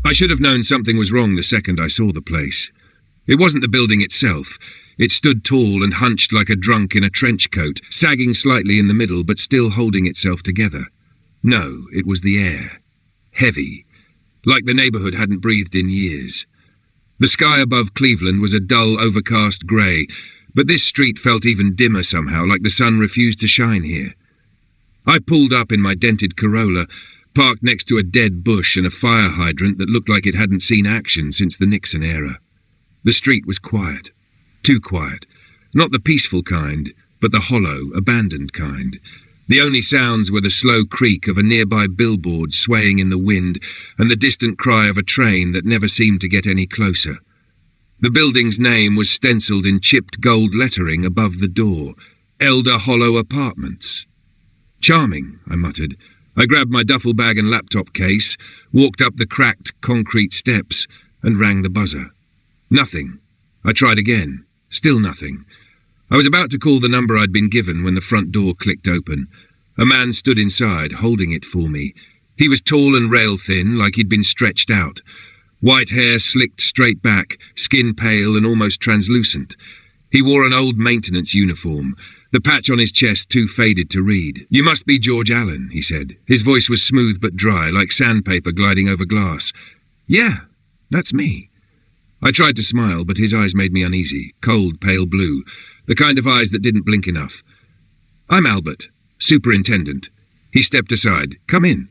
I should have known something was wrong the second I saw the place. It wasn't the building itself. It stood tall and hunched like a drunk in a trench coat, sagging slightly in the middle but still holding itself together. No, it was the air. Heavy, like the neighborhood hadn't breathed in years. The sky above Cleveland was a dull, overcast grey, but this street felt even dimmer somehow, like the sun refused to shine here. I pulled up in my dented Corolla, parked next to a dead bush and a fire hydrant that looked like it hadn't seen action since the Nixon era. The street was quiet. Too quiet. Not the peaceful kind, but the hollow, abandoned kind. The only sounds were the slow creak of a nearby billboard swaying in the wind and the distant cry of a train that never seemed to get any closer. The building's name was stenciled in chipped gold lettering above the door. Elder Hollow Apartments. Charming, I muttered. I grabbed my duffel bag and laptop case, walked up the cracked concrete steps, and rang the buzzer. Nothing. I tried again. Still nothing. I was about to call the number I'd been given when the front door clicked open. A man stood inside, holding it for me. He was tall and rail-thin, like he'd been stretched out. White hair slicked straight back, skin pale and almost translucent. He wore an old maintenance uniform, the patch on his chest too faded to read. "You must be George Allen," he said. His voice was smooth but dry, like sandpaper gliding over glass. "Yeah, that's me." I tried to smile, but his eyes made me uneasy, cold, pale blue, the kind of eyes that didn't blink enough. "I'm Albert, superintendent." He stepped aside. "Come in."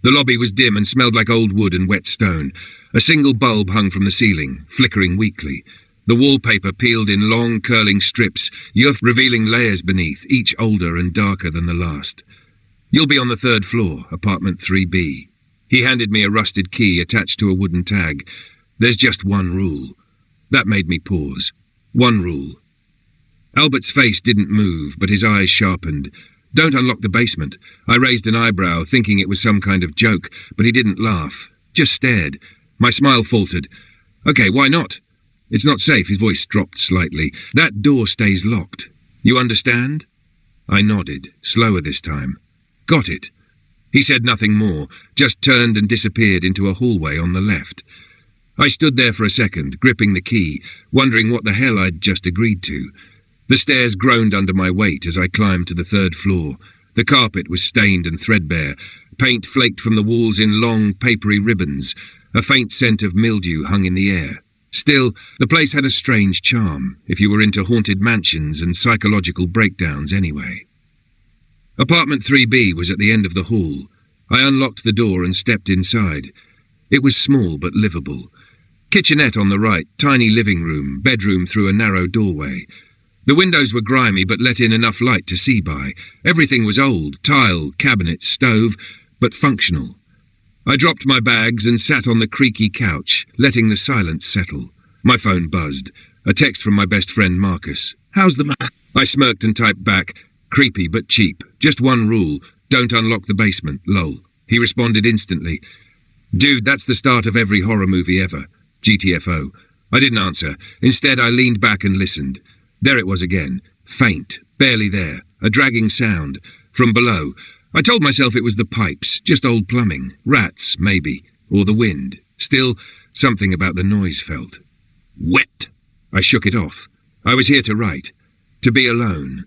The lobby was dim and smelled like old wood and wet stone. A single bulb hung from the ceiling, flickering weakly. The wallpaper peeled in long, curling strips, revealing layers beneath, each older and darker than the last. "You'll be on the 3rd floor, apartment 3B. He handed me a rusted key attached to a wooden tag. "There's just one rule." That made me pause. One rule. Albert's face didn't move, but his eyes sharpened. "Don't unlock the basement." I raised an eyebrow, thinking it was some kind of joke, but he didn't laugh. Just stared. My smile faltered. "Okay, why not?" "It's not safe." His voice dropped slightly. "That door stays locked. You understand?" I nodded, slower this time. "Got it." He said nothing more, just turned and disappeared into a hallway on the left. I stood there for a second, gripping the key, wondering what the hell I'd just agreed to. The stairs groaned under my weight as I climbed to the 3rd floor. The carpet was stained and threadbare. Paint flaked from the walls in long, papery ribbons. A faint scent of mildew hung in the air. Still, the place had a strange charm, if you were into haunted mansions and psychological breakdowns anyway. Apartment 3B was at the end of the hall. I unlocked the door and stepped inside. It was small but livable. Kitchenette on the right, tiny living room, bedroom through a narrow doorway. The windows were grimy but let in enough light to see by. Everything was old, tile, cabinet, stove, but functional. I dropped my bags and sat on the creaky couch, letting the silence settle. My phone buzzed. A text from my best friend Marcus. "How's the man?" I smirked and typed back, "Creepy but cheap. Just one rule. Don't unlock the basement, lol." He responded instantly. "Dude, that's the start of every horror movie ever. GTFO. I didn't answer. Instead, I leaned back and listened. There it was again. Faint. Barely there. A dragging sound. From below. I told myself it was the pipes. Just old plumbing. Rats, maybe. Or the wind. Still, something about the noise felt. Wet. I shook it off. I was here to write. To be alone.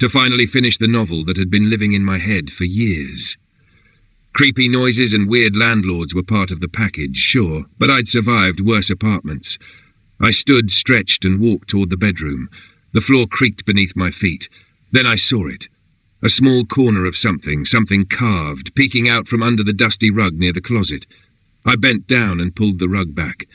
To finally finish the novel that had been living in my head for years. Creepy noises and weird landlords were part of the package, sure, but I'd survived worse apartments. I stood, stretched, and walked toward the bedroom. The floor creaked beneath my feet. Then I saw it. A small corner of something carved, peeking out from under the dusty rug near the closet. I bent down and pulled the rug back.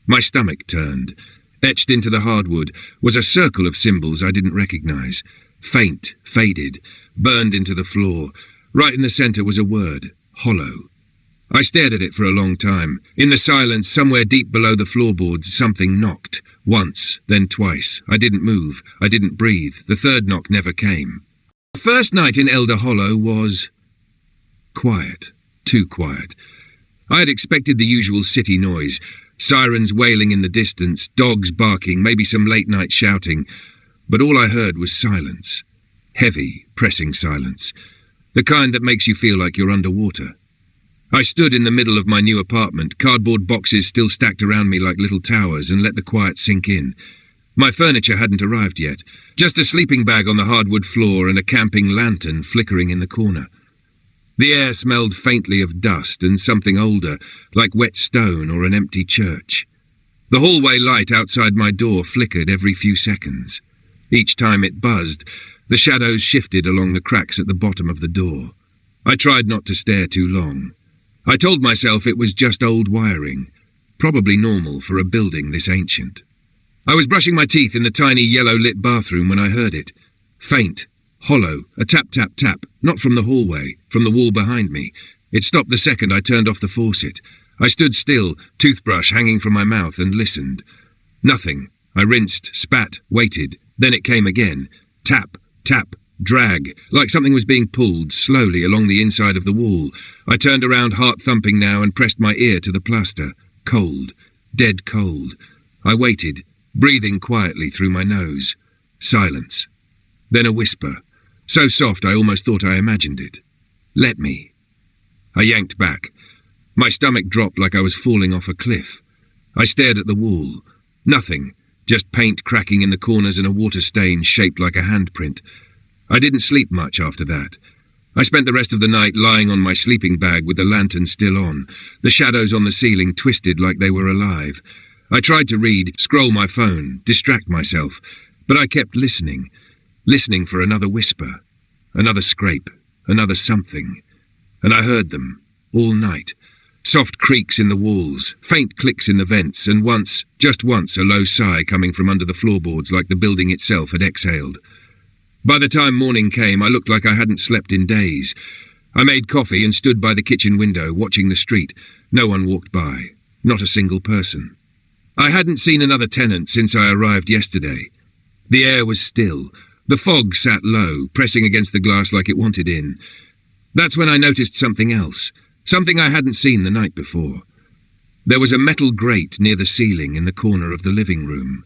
My stomach turned. Etched into the hardwood was a circle of symbols I didn't recognize. Faint, faded, burned into the floor. Right in the center was a word. Hollow. I stared at it for a long time. In the silence, somewhere deep below the floorboards, something knocked. Once, then twice. I didn't move. I didn't breathe. The third knock never came. The first night in Elder Hollow was quiet. Too quiet. I had expected the usual city noise. Sirens wailing in the distance, dogs barking, maybe some late-night shouting. But all I heard was silence. Heavy, pressing silence. The kind that makes you feel like you're underwater. I stood in the middle of my new apartment, cardboard boxes still stacked around me like little towers, and let the quiet sink in. My furniture hadn't arrived yet, just a sleeping bag on the hardwood floor and a camping lantern flickering in the corner. The air smelled faintly of dust and something older, like wet stone or an empty church. The hallway light outside my door flickered every few seconds. Each time it buzzed, the shadows shifted along the cracks at the bottom of the door. I tried not to stare too long. I told myself it was just old wiring, probably normal for a building this ancient. I was brushing my teeth in the tiny yellow-lit bathroom when I heard it. Faint, hollow, a tap-tap-tap, not from the hallway, from the wall behind me. It stopped the second I turned off the faucet. I stood still, toothbrush hanging from my mouth, and listened. Nothing. I rinsed, spat, waited. Then it came again. Tap, tap, drag, like something was being pulled slowly along the inside of the wall. I turned around, heart thumping now, and pressed my ear to the plaster. Cold. Dead cold. I waited, breathing quietly through my nose. Silence. Then a whisper. So soft I almost thought I imagined it. Let me. I yanked back. My stomach dropped like I was falling off a cliff. I stared at the wall. Nothing. Just paint cracking in the corners and a water stain shaped like a handprint. I didn't sleep much after that. I spent the rest of the night lying on my sleeping bag with the lantern still on, the shadows on the ceiling twisted like they were alive. I tried to read, scroll my phone, distract myself, but I kept listening for another whisper, another scrape, another something. And I heard them, all night. Soft creaks in the walls, faint clicks in the vents, and once, just once, a low sigh coming from under the floorboards like the building itself had exhaled. By the time morning came, I looked like I hadn't slept in days. I made coffee and stood by the kitchen window, watching the street. No one walked by. Not a single person. I hadn't seen another tenant since I arrived yesterday. The air was still. The fog sat low, pressing against the glass like it wanted in. That's when I noticed something else. Something I hadn't seen the night before. There was a metal grate near the ceiling in the corner of the living room.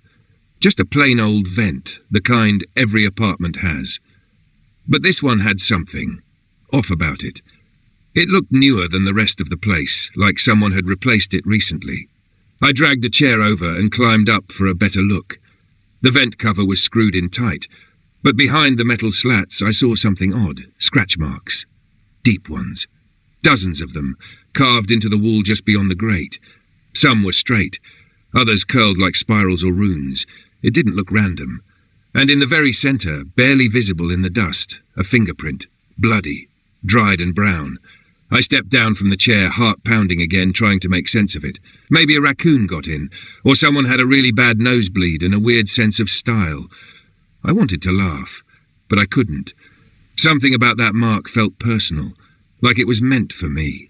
Just a plain old vent, the kind every apartment has. But this one had something off about it. It looked newer than the rest of the place, like someone had replaced it recently. I dragged a chair over and climbed up for a better look. The vent cover was screwed in tight, but behind the metal slats I saw something odd, scratch marks. Deep ones. Dozens of them, carved into the wall just beyond the grate. Some were straight, others curled like spirals or runes. It didn't look random. And in the very centre, barely visible in the dust, a fingerprint, bloody, dried and brown. I stepped down from the chair, heart pounding again, trying to make sense of it. Maybe a raccoon got in, or someone had a really bad nosebleed and a weird sense of style. I wanted to laugh, but I couldn't. Something about that mark felt personal, like it was meant for me.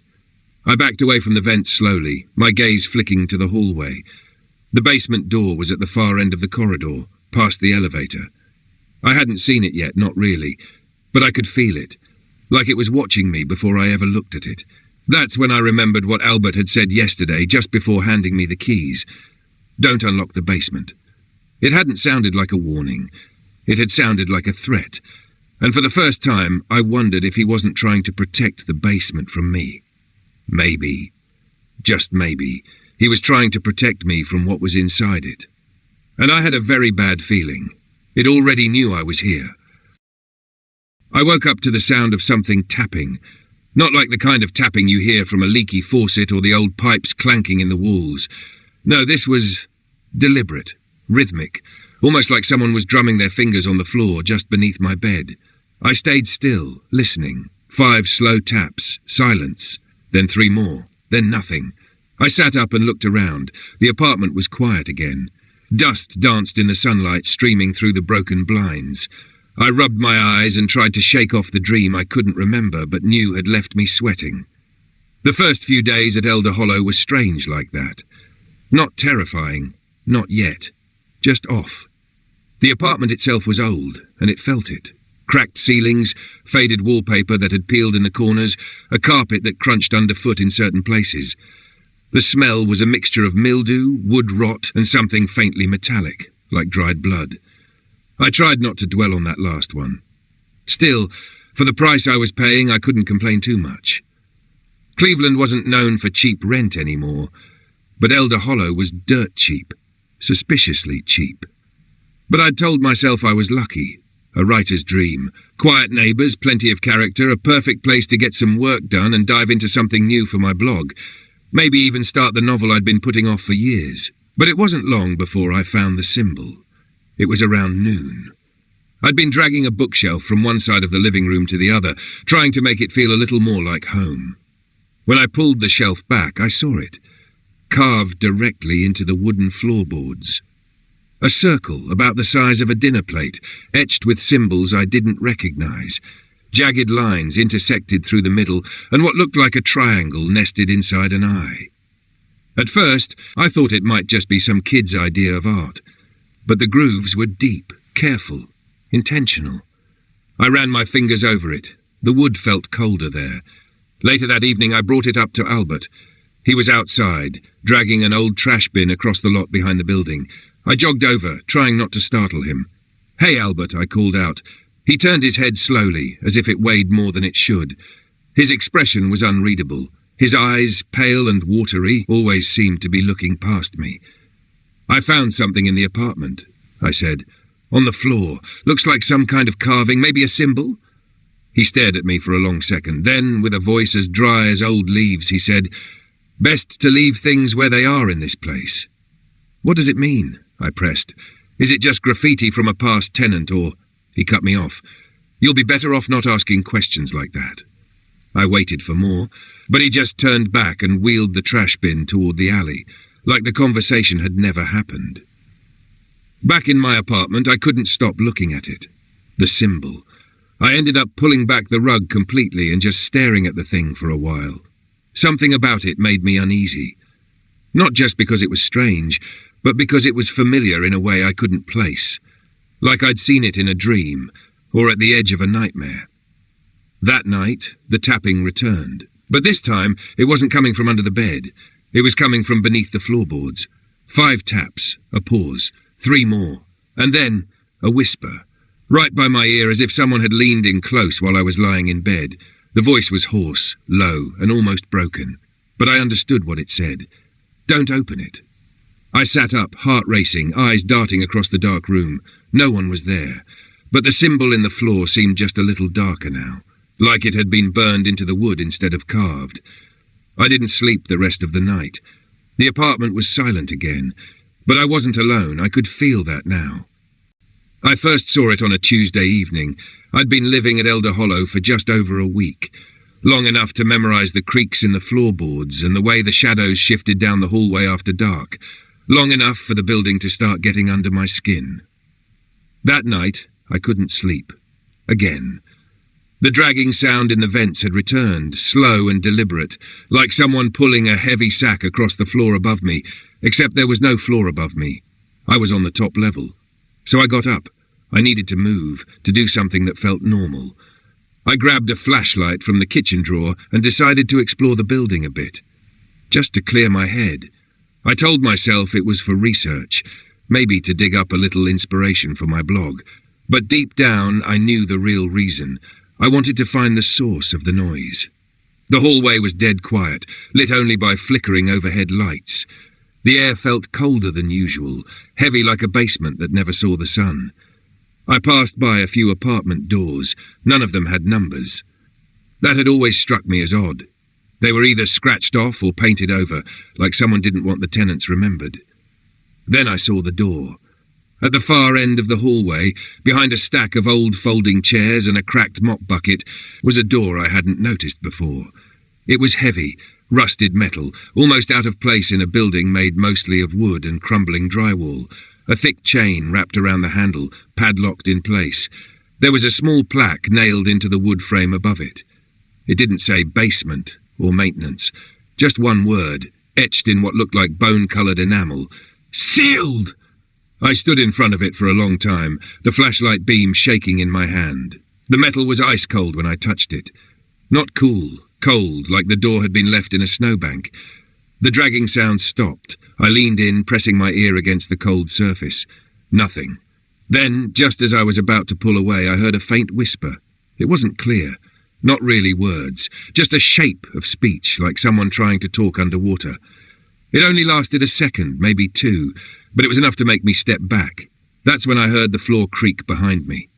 I backed away from the vent slowly, my gaze flicking to the hallway. The basement door was at the far end of the corridor, past the elevator. I hadn't seen it yet, not really, but I could feel it, like it was watching me before I ever looked at it. That's when I remembered what Albert had said yesterday, just before handing me the keys. Don't unlock the basement. It hadn't sounded like a warning. It had sounded like a threat. And for the first time, I wondered if he wasn't trying to protect the basement from me. Maybe, just maybe, he was trying to protect me from what was inside it. And I had a very bad feeling. It already knew I was here. I woke up to the sound of something tapping. Not like the kind of tapping you hear from a leaky faucet or the old pipes clanking in the walls. No, this was deliberate, rhythmic, almost like someone was drumming their fingers on the floor just beneath my bed. I stayed still, listening. 5 slow taps, silence, then 3 more, then nothing. I sat up and looked around. The apartment was quiet again. Dust danced in the sunlight streaming through the broken blinds. I rubbed my eyes and tried to shake off the dream I couldn't remember but knew had left me sweating. The first few days at Elder Hollow were strange like that. Not terrifying, not yet. Just off. The apartment itself was old, and it felt it. Cracked ceilings, faded wallpaper that had peeled in the corners, a carpet that crunched underfoot in certain places. The smell was a mixture of mildew, wood rot, and something faintly metallic, like dried blood. I tried not to dwell on that last one. Still, for the price I was paying, I couldn't complain too much. Cleveland wasn't known for cheap rent anymore, but Elder Hollow was dirt cheap, suspiciously cheap. But I'd told myself I was lucky. A writer's dream. Quiet neighbours, plenty of character, a perfect place to get some work done and dive into something new for my blog. Maybe even start the novel I'd been putting off for years. But it wasn't long before I found the symbol. It was around noon. I'd been dragging a bookshelf from one side of the living room to the other, trying to make it feel a little more like home. When I pulled the shelf back, I saw it, carved directly into the wooden floorboards. A circle about the size of a dinner plate, etched with symbols I didn't recognize. Jagged lines intersected through the middle, and what looked like a triangle nested inside an eye. At first, I thought it might just be some kid's idea of art. But the grooves were deep, careful, intentional. I ran my fingers over it. The wood felt colder there. Later that evening, I brought it up to Albert. He was outside, dragging an old trash bin across the lot behind the building. I jogged over, trying not to startle him. "Hey, Albert," I called out. He turned his head slowly, as if it weighed more than it should. His expression was unreadable. His eyes, pale and watery, always seemed to be looking past me. "I found something in the apartment," I said. "On the floor. Looks like some kind of carving, maybe a symbol?" He stared at me for a long second. Then, with a voice as dry as old leaves, he said, "Best to leave things where they are in this place." "What does it mean?" I pressed. "Is it just graffiti from a past tenant, or—" He cut me off. "You'll be better off not asking questions like that." I waited for more, but he just turned back and wheeled the trash bin toward the alley, like the conversation had never happened. Back in my apartment, I couldn't stop looking at it. The symbol. I ended up pulling back the rug completely and just staring at the thing for a while. Something about it made me uneasy. Not just because it was strange, but because it was familiar in a way I couldn't place. Like I'd seen it in a dream, or at the edge of a nightmare. That night, the tapping returned. But this time, it wasn't coming from under the bed. It was coming from beneath the floorboards. 5 taps, a pause, 3 more, and then a whisper, right by my ear as if someone had leaned in close while I was lying in bed. The voice was hoarse, low, and almost broken, but I understood what it said. "Don't open it." I sat up, heart racing, eyes darting across the dark room. No one was there, but the symbol in the floor seemed just a little darker now, like it had been burned into the wood instead of carved. I didn't sleep the rest of the night. The apartment was silent again, but I wasn't alone. I could feel that now. I first saw it on a Tuesday evening. I'd been living at Elder Hollow for just over a week, long enough to memorize the creaks in the floorboards and the way the shadows shifted down the hallway after dark, long enough for the building to start getting under my skin. That night, I couldn't sleep. Again. The dragging sound in the vents had returned, slow and deliberate, like someone pulling a heavy sack across the floor above me, except there was no floor above me. I was on the top level. So I got up. I needed to move, to do something that felt normal. I grabbed a flashlight from the kitchen drawer and decided to explore the building a bit, just to clear my head. I told myself it was for research, maybe to dig up a little inspiration for my blog. But deep down, I knew the real reason. I wanted to find the source of the noise. The hallway was dead quiet, lit only by flickering overhead lights. The air felt colder than usual, heavy like a basement that never saw the sun. I passed by a few apartment doors. None of them had numbers. That had always struck me as odd. They were either scratched off or painted over, like someone didn't want the tenants remembered. Then I saw the door. At the far end of the hallway, behind a stack of old folding chairs and a cracked mop bucket, was a door I hadn't noticed before. It was heavy, rusted metal, almost out of place in a building made mostly of wood and crumbling drywall. A thick chain wrapped around the handle, padlocked in place. There was a small plaque nailed into the wood frame above it. It didn't say basement or maintenance, just one word, etched in what looked like bone-coloured enamel. Sealed! I stood in front of it for a long time, the flashlight beam shaking in my hand. The metal was ice cold when I touched it. Not cool, cold, like the door had been left in a snowbank. The dragging sound stopped. I leaned in, pressing my ear against the cold surface. Nothing. Then, just as I was about to pull away, I heard a faint whisper. It wasn't clear. Not really words, just a shape of speech, like someone trying to talk underwater. It only lasted a second, maybe two, but it was enough to make me step back. That's when I heard the floor creak behind me.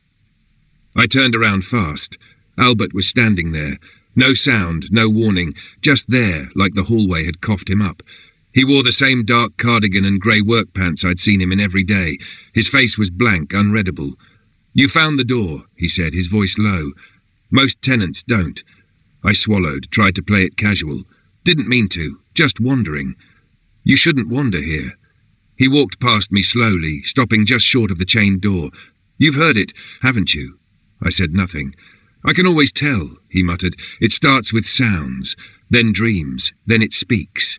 I turned around fast. Albert was standing there. No sound, no warning, just there, like the hallway had coughed him up. He wore the same dark cardigan and grey work pants I'd seen him in every day. His face was blank, unreadable. "You found the door," he said, his voice low. "Most tenants don't." I swallowed, tried to play it casual. Didn't mean to, just wandering. "You shouldn't wander here." He walked past me slowly, stopping just short of the chained door. "You've heard it, haven't you?" I said nothing. "I can always tell," he muttered. "It starts with sounds, then dreams, then it speaks."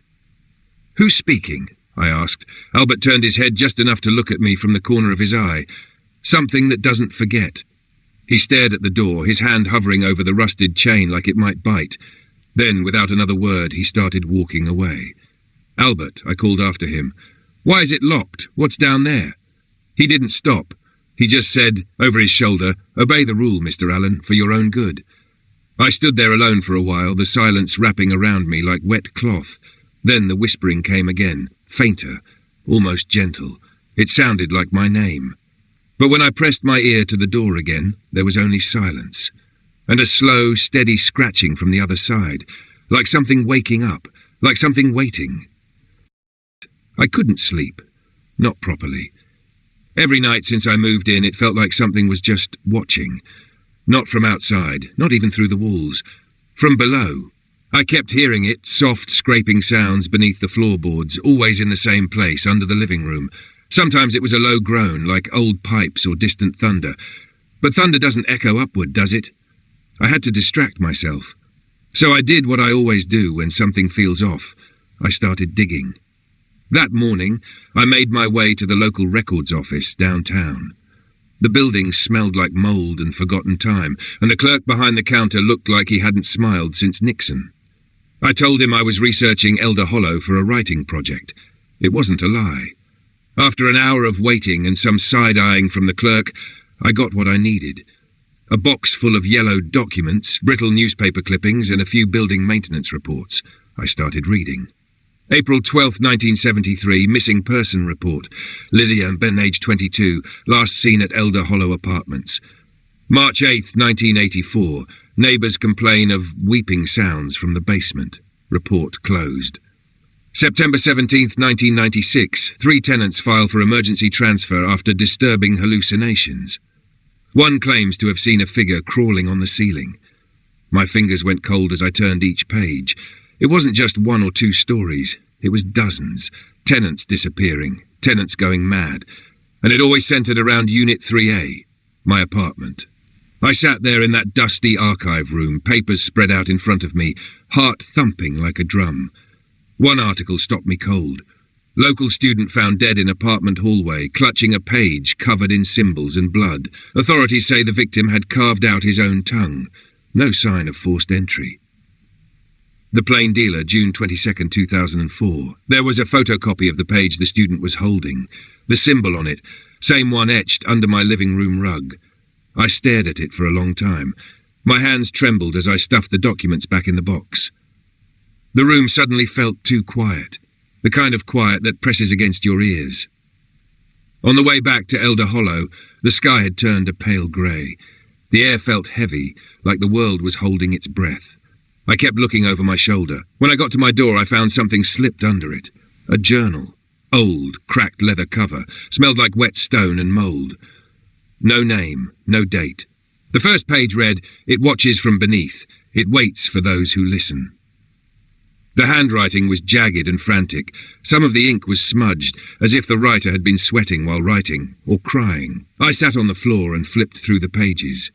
"Who's speaking?" I asked. Albert turned his head just enough to look at me from the corner of his eye. "Something that doesn't forget." He stared at the door, his hand hovering over the rusted chain like it might bite. Then, without another word, he started walking away. "Albert," I called after him. "Why is it locked? What's down there?" He didn't stop. He just said, over his shoulder, "Obey the rule, Mr. Allen, for your own good." I stood there alone for a while, the silence wrapping around me like wet cloth. Then the whispering came again, fainter, almost gentle. It sounded like my name. But when I pressed my ear to the door again, there was only silence. And a slow, steady scratching from the other side, like something waking up, like something waiting. I couldn't sleep. Not properly. Every night since I moved in, it felt like something was just watching. Not from outside, not even through the walls. From below. I kept hearing it, soft, scraping sounds beneath the floorboards, always in the same place, under the living room. Sometimes it was a low groan, like old pipes or distant thunder. But thunder doesn't echo upward, does it? I had to distract myself. So I did what I always do when something feels off. I started digging. That morning, I made my way to the local records office downtown. The building smelled like mould and forgotten time, and the clerk behind the counter looked like he hadn't smiled since Nixon. I told him I was researching Elder Hollow for a writing project. It wasn't a lie. After an hour of waiting and some side-eyeing from the clerk, I got what I needed. A box full of yellowed documents, brittle newspaper clippings, and a few building maintenance reports. I started reading. April 12, 1973, missing person report. Lydia Ben, age 22, last seen at Elder Hollow Apartments. March 8, 1984, neighbours complain of weeping sounds from the basement. Report closed. September 17, 1996, 3 tenants file for emergency transfer after disturbing hallucinations. One claims to have seen a figure crawling on the ceiling. My fingers went cold as I turned each page. It wasn't just 1 or 2 stories, it was dozens. Tenants disappearing, tenants going mad. And it always centred around Unit 3A, my apartment. I sat there in that dusty archive room, papers spread out in front of me, heart thumping like a drum. One article stopped me cold. Local student found dead in apartment hallway, clutching a page covered in symbols and blood. Authorities say the victim had carved out his own tongue. No sign of forced entry. The Plain Dealer, June 22, 2004. There was a photocopy of the page the student was holding. The symbol on it, same one etched under my living room rug. I stared at it for a long time. My hands trembled as I stuffed the documents back in the box. The room suddenly felt too quiet, the kind of quiet that presses against your ears. On the way back to Elder Hollow, the sky had turned a pale grey. The air felt heavy, like the world was holding its breath. I kept looking over my shoulder. When I got to my door, I found something slipped under it. A journal. Old, cracked leather cover. Smelled like wet stone and mould. No name, no date. The first page read, "It watches from beneath. It waits for those who listen." The handwriting was jagged and frantic. Some of the ink was smudged, as if the writer had been sweating while writing, or crying. I sat on the floor and flipped through the pages.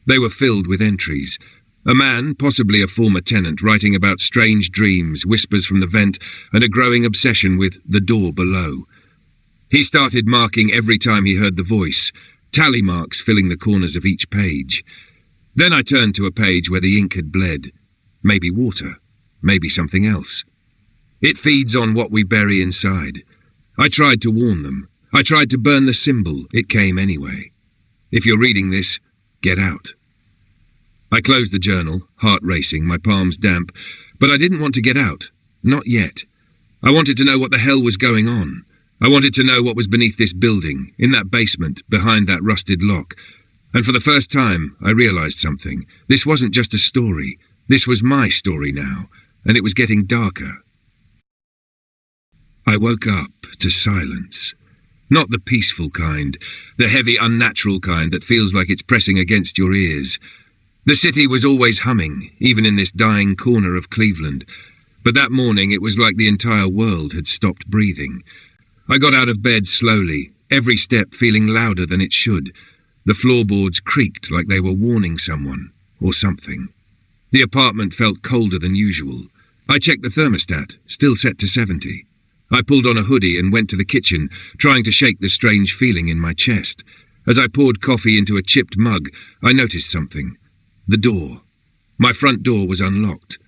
They were filled with entries. A man, possibly a former tenant, writing about strange dreams, whispers from the vent, and a growing obsession with the door below. He started marking every time he heard the voice, tally marks filling the corners of each page. Then I turned to a page where the ink had bled. Maybe water. Maybe something else. It feeds on what we bury inside. I tried to warn them. I tried to burn the symbol. It came anyway. If you're reading this, get out. I closed the journal, heart racing, my palms damp, but I didn't want to get out. Not yet. I wanted to know what the hell was going on. I wanted to know what was beneath this building, in that basement, behind that rusted lock. And for the first time, I realized something. This wasn't just a story. This was my story now, and it was getting darker. I woke up to silence. Not the peaceful kind, the heavy, unnatural kind that feels like it's pressing against your ears. The city was always humming, even in this dying corner of Cleveland. But that morning it was like the entire world had stopped breathing. I got out of bed slowly, every step feeling louder than it should. The floorboards creaked like they were warning someone, or something. The apartment felt colder than usual. I checked the thermostat, still set to 70. I pulled on a hoodie and went to the kitchen, trying to shake the strange feeling in my chest. As I poured coffee into a chipped mug, I noticed something. The door. My front door was unlocked.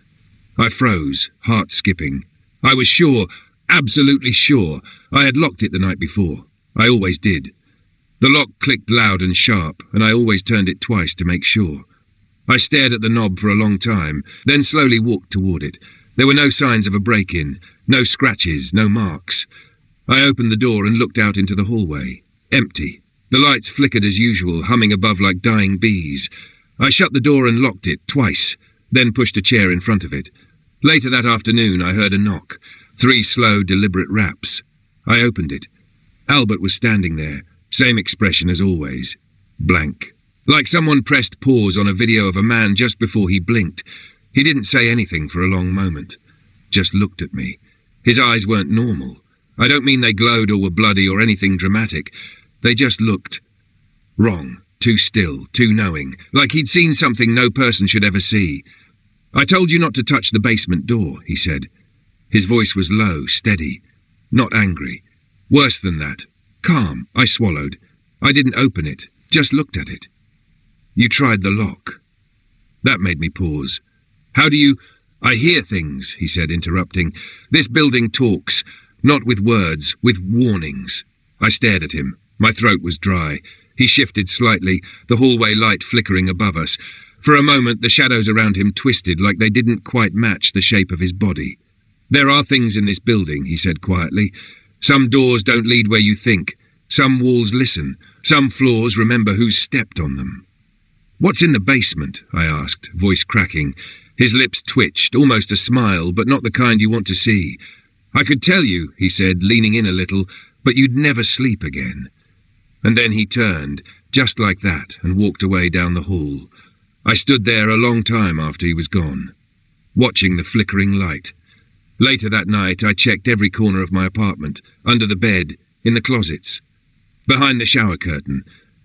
I froze, heart skipping. I was sure, absolutely sure, I had locked it the night before. I always did. The lock clicked loud and sharp, and I always turned it twice to make sure. I stared at the knob for a long time, then slowly walked toward it. There were no signs of a break-in, no scratches, no marks. I opened the door and looked out into the hallway. Empty. The lights flickered as usual, humming above like dying bees. I shut the door and locked it twice, then pushed a chair in front of it. Later that afternoon I heard a knock. 3 slow, deliberate raps. I opened it. Albert was standing there, same expression as always. Blank. Like someone pressed pause on a video of a man just before he blinked. He didn't say anything for a long moment. Just looked at me. His eyes weren't normal. I don't mean they glowed or were bloody or anything dramatic. They just looked wrong, too still, too knowing, like he'd seen something no person should ever see. I told you not to touch the basement door, he said. His voice was low, steady, not angry. Worse than that. Calm, I swallowed. I didn't open it, just looked at it. You tried the lock. That made me pause. How do you... I hear things, he said, interrupting. This building talks, not with words, with warnings. I stared at him. My throat was dry. He shifted slightly, the hallway light flickering above us. For a moment, the shadows around him twisted like they didn't quite match the shape of his body. There are things in this building, he said quietly. Some doors don't lead where you think. Some walls listen. Some floors remember who's stepped on them. What's in the basement? I asked, voice cracking. His lips twitched, almost a smile, but not the kind you want to see. I could tell you, he said, leaning in a little, but you'd never sleep again. And then he turned, just like that, and walked away down the hall. I stood there a long time after he was gone, watching the flickering light. Later that night, I checked every corner of my apartment, under the bed, in the closets, behind the shower curtain,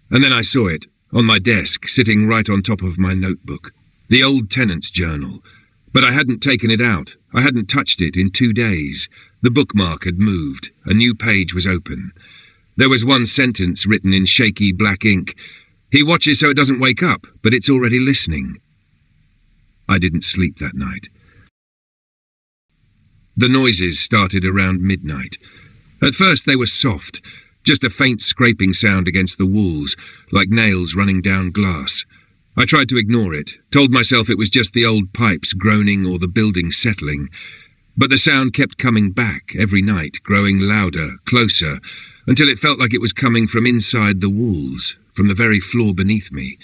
and then I saw it, on my desk, sitting right on top of my notebook. The old tenant's journal. But I hadn't taken it out. I hadn't touched it in 2 days. The bookmark had moved. A new page was open. There was one sentence written in shaky black ink. He watches so it doesn't wake up, but it's already listening. I didn't sleep that night. The noises started around midnight. At first they were soft, just a faint scraping sound against the walls, like nails running down glass. I tried to ignore it, told myself it was just the old pipes groaning or the building settling. But the sound kept coming back every night, growing louder, closer, until it felt like it was coming from inside the walls, from the very floor beneath me.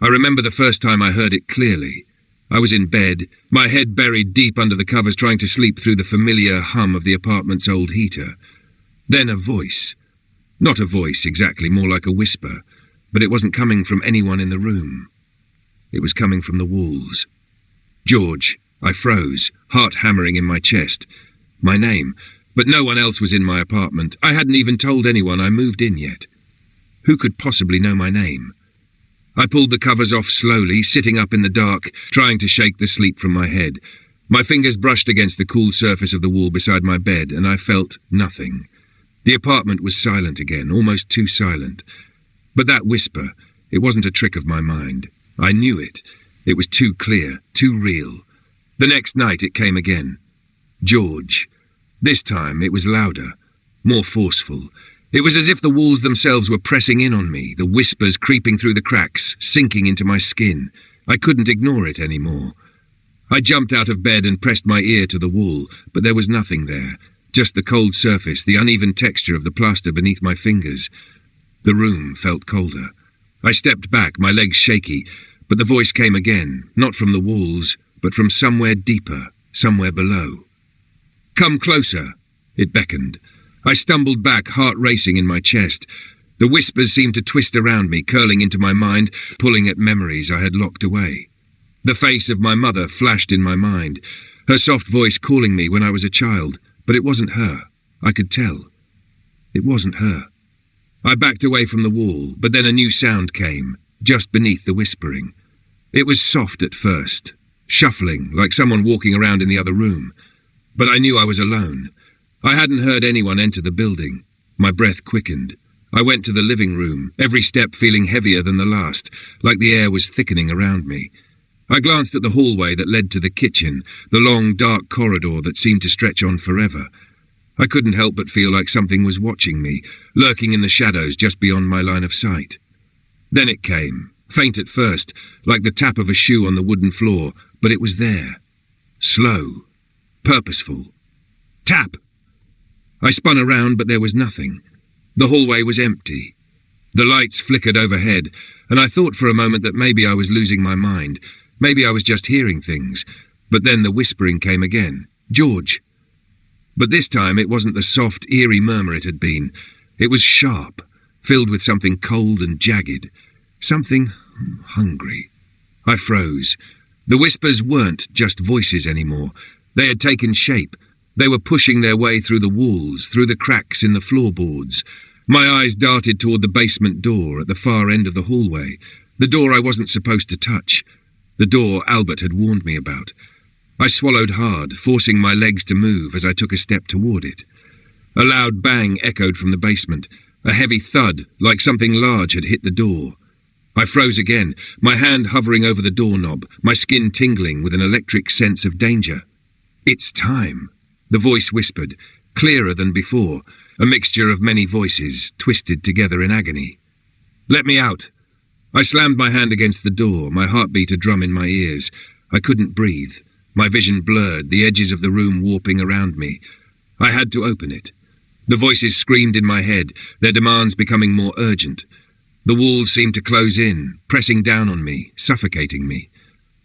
I remember the first time I heard it clearly. I was in bed, my head buried deep under the covers, trying to sleep through the familiar hum of the apartment's old heater. Then a voice. Not a voice exactly, more like a whisper, but it wasn't coming from anyone in the room. It was coming from the walls. George. I froze, heart hammering in my chest. My name, but no one else was in my apartment. I hadn't even told anyone I moved in yet. Who could possibly know my name? I pulled the covers off slowly, sitting up in the dark, trying to shake the sleep from my head. My fingers brushed against the cool surface of the wall beside my bed, and I felt nothing. The apartment was silent again, almost too silent. But that whisper, it wasn't a trick of my mind. I knew it. It was too clear, too real. The next night it came again. George. This time it was louder, more forceful. It was as if the walls themselves were pressing in on me, the whispers creeping through the cracks, sinking into my skin. I couldn't ignore it anymore. I jumped out of bed and pressed my ear to the wall, but there was nothing there. Just the cold surface, the uneven texture of the plaster beneath my fingers. The room felt colder. I stepped back, my legs shaky, but the voice came again, not from the walls, but from somewhere deeper, somewhere below. "Come closer," it beckoned. I stumbled back, heart racing in my chest. The whispers seemed to twist around me, curling into my mind, pulling at memories I had locked away. The face of my mother flashed in my mind, her soft voice calling me when I was a child, but it wasn't her. I could tell. It wasn't her. I backed away from the wall, but then a new sound came, just beneath the whispering. It was soft at first, shuffling, like someone walking around in the other room. But I knew I was alone. I hadn't heard anyone enter the building. My breath quickened. I went to the living room, every step feeling heavier than the last, like the air was thickening around me. I glanced at the hallway that led to the kitchen, the long, dark corridor that seemed to stretch on forever. I couldn't help but feel like something was watching me, lurking in the shadows just beyond my line of sight. Then it came, faint at first, like the tap of a shoe on the wooden floor, but it was there. Slow. Purposeful. Tap! I spun around, but there was nothing. The hallway was empty. The lights flickered overhead, and I thought for a moment that maybe I was losing my mind. Maybe I was just hearing things. But then the whispering came again. "George." But this time it wasn't the soft, eerie murmur it had been. It was sharp, filled with something cold and jagged. Something hungry. I froze. The whispers weren't just voices anymore. They had taken shape. They were pushing their way through the walls, through the cracks in the floorboards. My eyes darted toward the basement door at the far end of the hallway, the door I wasn't supposed to touch, the door Albert had warned me about. I swallowed hard, forcing my legs to move as I took a step toward it. A loud bang echoed from the basement, a heavy thud, like something large had hit the door. I froze again, my hand hovering over the doorknob, my skin tingling with an electric sense of danger. "It's time," the voice whispered, clearer than before, a mixture of many voices, twisted together in agony. "Let me out." I slammed my hand against the door, my heartbeat a drum in my ears. I couldn't breathe. My vision blurred, the edges of the room warping around me. I had to open it. The voices screamed in my head, their demands becoming more urgent. The walls seemed to close in, pressing down on me, suffocating me.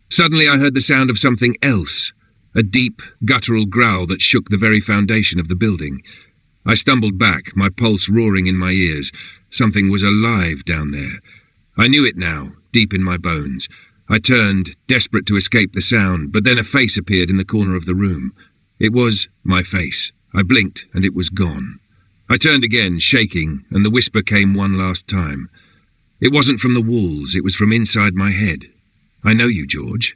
Suddenly I heard the sound of something else, a deep, guttural growl that shook the very foundation of the building. I stumbled back, my pulse roaring in my ears. Something was alive down there. I knew it now, deep in my bones. I turned, desperate to escape the sound, but then a face appeared in the corner of the room. It was my face. I blinked, and it was gone. I turned again, shaking, and the whisper came one last time. It wasn't from the walls, it was from inside my head. "I know you, George."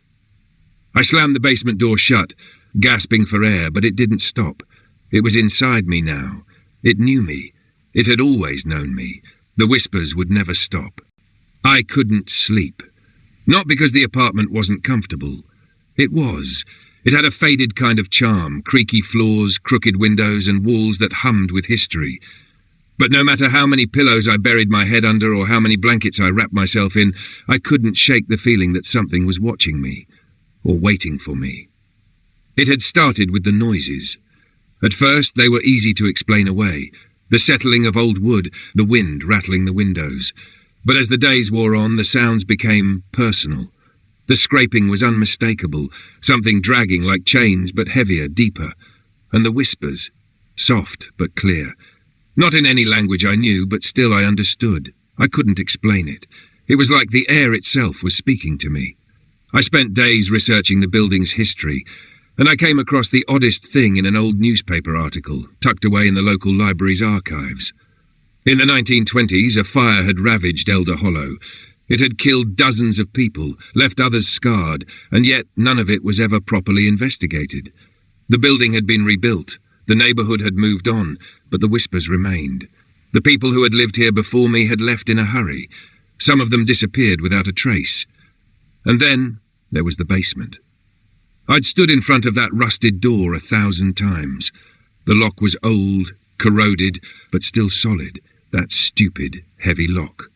I slammed the basement door shut, gasping for air, but it didn't stop. It was inside me now. It knew me. It had always known me. The whispers would never stop. I couldn't sleep. Not because the apartment wasn't comfortable. It was. It had a faded kind of charm, creaky floors, crooked windows, and walls that hummed with history. But no matter how many pillows I buried my head under or how many blankets I wrapped myself in, I couldn't shake the feeling that something was watching me, or waiting for me. It had started with the noises. At first they were easy to explain away, the settling of old wood, the wind rattling the windows. But as the days wore on, the sounds became personal. The scraping was unmistakable, something dragging like chains but heavier, deeper. And the whispers, soft but clear. Not in any language I knew, but still I understood. I couldn't explain it. It was like the air itself was speaking to me. I spent days researching the building's history, and I came across the oddest thing in an old newspaper article, tucked away in the local library's archives. In the 1920s, a fire had ravaged Elder Hollow. It had killed dozens of people, left others scarred, and yet none of it was ever properly investigated. The building had been rebuilt, the neighborhood had moved on, but the whispers remained. The people who had lived here before me had left in a hurry. Some of them disappeared without a trace. And then there was the basement. I'd stood in front of that rusted door 1,000 times. The lock was old, corroded, but still solid. That stupid, heavy lock.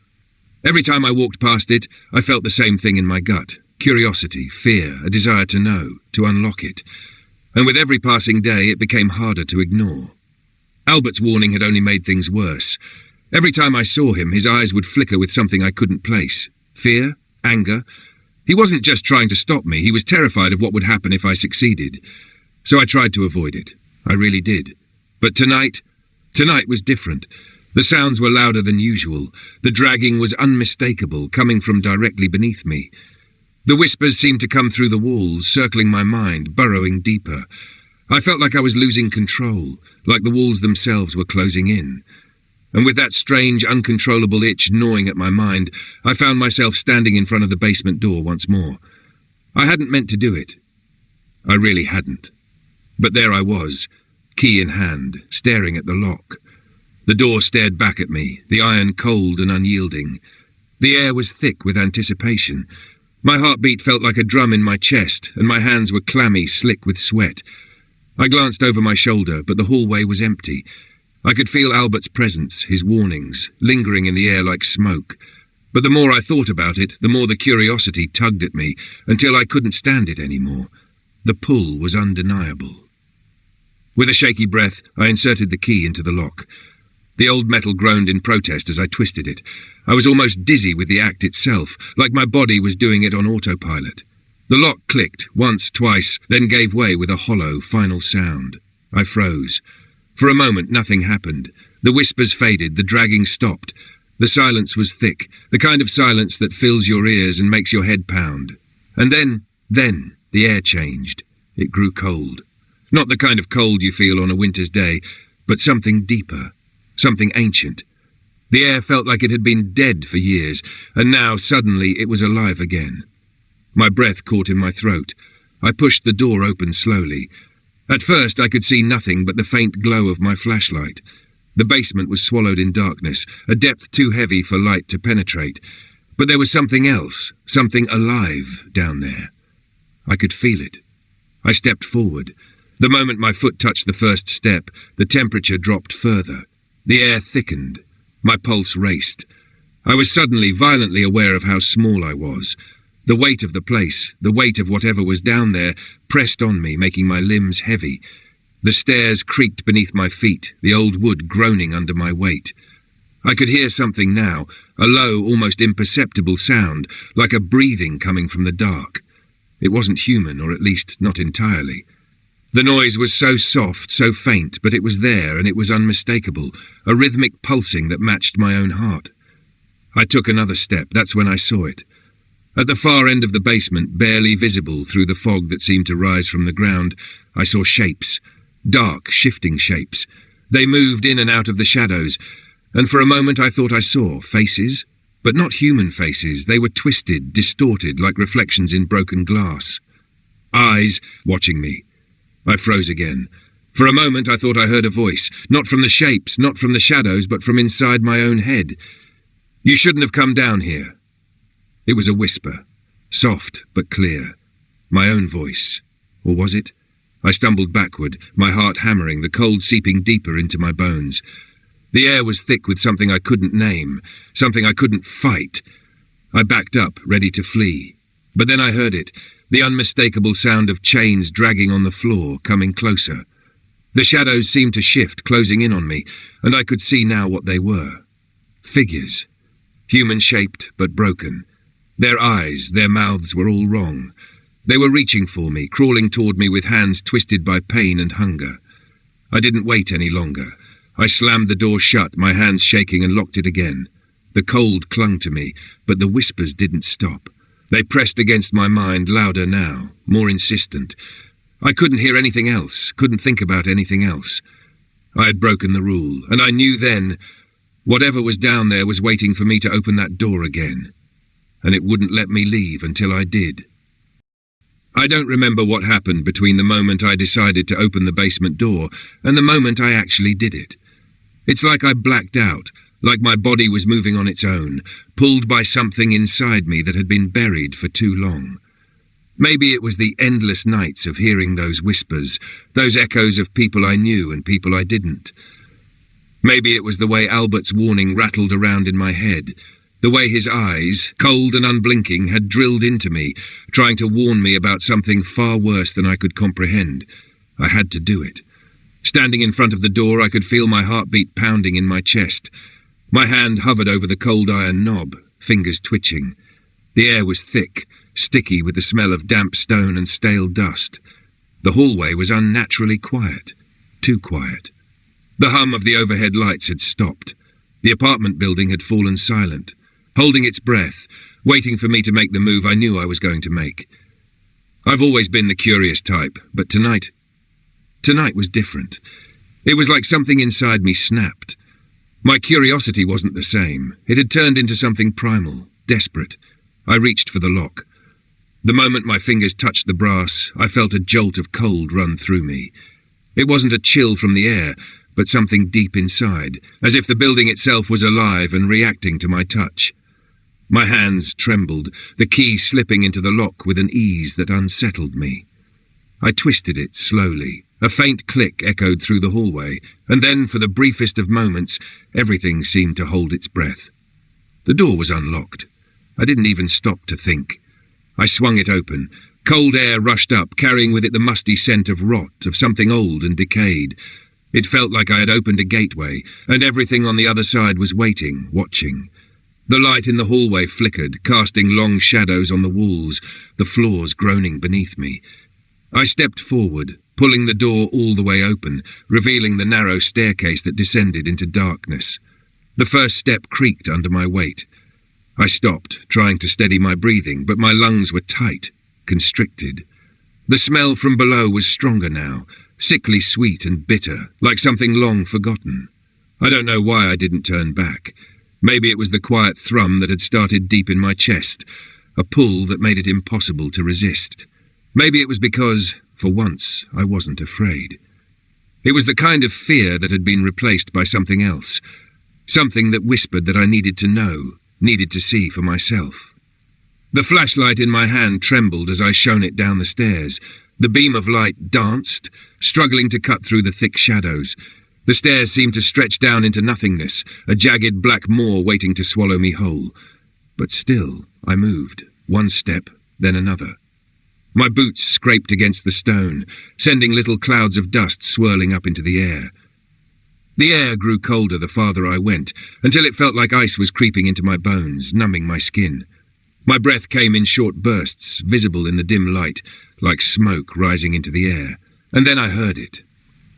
Every time I walked past it, I felt the same thing in my gut. Curiosity, fear, a desire to know, to unlock it. And with every passing day, it became harder to ignore. Albert's warning had only made things worse. Every time I saw him, his eyes would flicker with something I couldn't place. Fear? Anger? He wasn't just trying to stop me, he was terrified of what would happen if I succeeded. So I tried to avoid it. I really did. But tonight was different. The sounds were louder than usual. The dragging was unmistakable, coming from directly beneath me. The whispers seemed to come through the walls, circling my mind, burrowing deeper. I felt like I was losing control, like the walls themselves were closing in. And with that strange, uncontrollable itch gnawing at my mind, I found myself standing in front of the basement door once more. I hadn't meant to do it. I really hadn't. But there I was, key in hand, staring at the lock. The door stared back at me, the iron cold and unyielding. The air was thick with anticipation. My heartbeat felt like a drum in my chest, and my hands were clammy, slick with sweat. I glanced over my shoulder, but the hallway was empty. I could feel Albert's presence, his warnings, lingering in the air like smoke. But the more I thought about it, the more the curiosity tugged at me, until I couldn't stand it anymore. The pull was undeniable. With a shaky breath, I inserted the key into the lock. The old metal groaned in protest as I twisted it. I was almost dizzy with the act itself, like my body was doing it on autopilot. The lock clicked, once, twice, then gave way with a hollow, final sound. I froze. For a moment, nothing happened. The whispers faded, the dragging stopped. The silence was thick, the kind of silence that fills your ears and makes your head pound. And then, the air changed. It grew cold. Not the kind of cold you feel on a winter's day, but something deeper, something ancient. The air felt like it had been dead for years, and now, suddenly, it was alive again. My breath caught in my throat. I pushed the door open slowly. At first, I could see nothing but the faint glow of my flashlight. The basement was swallowed in darkness, a depth too heavy for light to penetrate. But there was something else, something alive down there. I could feel it. I stepped forward. The moment my foot touched the first step, the temperature dropped further. The air thickened. My pulse raced. I was suddenly violently aware of how small I was. The weight of the place, the weight of whatever was down there, pressed on me, making my limbs heavy. The stairs creaked beneath my feet, the old wood groaning under my weight. I could hear something now, a low, almost imperceptible sound, like a breathing coming from the dark. It wasn't human, or at least not entirely. The noise was so soft, so faint, but it was there, and it was unmistakable, a rhythmic pulsing that matched my own heart. I took another step. That's when I saw it. At the far end of the basement, barely visible through the fog that seemed to rise from the ground, I saw shapes, dark, shifting shapes. They moved in and out of the shadows, and for a moment I thought I saw faces, but not human faces. They were twisted, distorted, like reflections in broken glass. Eyes watching me. I froze again. For a moment I thought I heard a voice, not from the shapes, not from the shadows, but from inside my own head. "You shouldn't have come down here." It was a whisper, soft but clear. My own voice. Or was it? I stumbled backward, my heart hammering, the cold seeping deeper into my bones. The air was thick with something I couldn't name, something I couldn't fight. I backed up, ready to flee. But then I heard it, the unmistakable sound of chains dragging on the floor, coming closer. The shadows seemed to shift, closing in on me, and I could see now what they were. Figures. Human-shaped but broken. Their eyes, their mouths were all wrong. They were reaching for me, crawling toward me with hands twisted by pain and hunger. I didn't wait any longer. I slammed the door shut, my hands shaking, and locked it again. The cold clung to me, but the whispers didn't stop. They pressed against my mind, louder now, more insistent. I couldn't hear anything else, couldn't think about anything else. I had broken the rule, and I knew then, whatever was down there was waiting for me to open that door again. And it wouldn't let me leave until I did. I don't remember what happened between the moment I decided to open the basement door and the moment I actually did it. It's like I blacked out, like my body was moving on its own, pulled by something inside me that had been buried for too long. Maybe it was the endless nights of hearing those whispers, those echoes of people I knew and people I didn't. Maybe it was the way Albert's warning rattled around in my head, The way his eyes, cold and unblinking, had drilled into me, trying to warn me about something far worse than I could comprehend. I had to do it. Standing in front of the door, I could feel my heartbeat pounding in my chest. My hand hovered over the cold iron knob, fingers twitching. The air was thick, sticky with the smell of damp stone and stale dust. The hallway was unnaturally quiet. Too quiet. The hum of the overhead lights had stopped. The apartment building had fallen silent, holding its breath, waiting for me to make the move I knew I was going to make. I've always been the curious type, but tonight was different. It was like something inside me snapped. My curiosity wasn't the same. It had turned into something primal, desperate. I reached for the lock. The moment my fingers touched the brass, I felt a jolt of cold run through me. It wasn't a chill from the air, but something deep inside, as if the building itself was alive and reacting to my touch. My hands trembled, the key slipping into the lock with an ease that unsettled me. I twisted it slowly. A faint click echoed through the hallway, and then, for the briefest of moments, everything seemed to hold its breath. The door was unlocked. I didn't even stop to think. I swung it open. Cold air rushed up, carrying with it the musty scent of rot, of something old and decayed. It felt like I had opened a gateway, and everything on the other side was waiting, watching. The light in the hallway flickered, casting long shadows on the walls, the floors groaning beneath me. I stepped forward, pulling the door all the way open, revealing the narrow staircase that descended into darkness. The first step creaked under my weight. I stopped, trying to steady my breathing, but my lungs were tight, constricted. The smell from below was stronger now, sickly sweet and bitter, like something long forgotten. I don't know why I didn't turn back. Maybe it was the quiet thrum that had started deep in my chest, a pull that made it impossible to resist. Maybe it was because, for once, I wasn't afraid. It was the kind of fear that had been replaced by something else, something that whispered that I needed to know, needed to see for myself. The flashlight in my hand trembled as I shone it down the stairs. The beam of light danced, struggling to cut through the thick shadows. The stairs seemed to stretch down into nothingness, a jagged black maw waiting to swallow me whole. But still, I moved, one step, then another. My boots scraped against the stone, sending little clouds of dust swirling up into the air. The air grew colder the farther I went, until it felt like ice was creeping into my bones, numbing my skin. My breath came in short bursts, visible in the dim light, like smoke rising into the air. And then I heard it.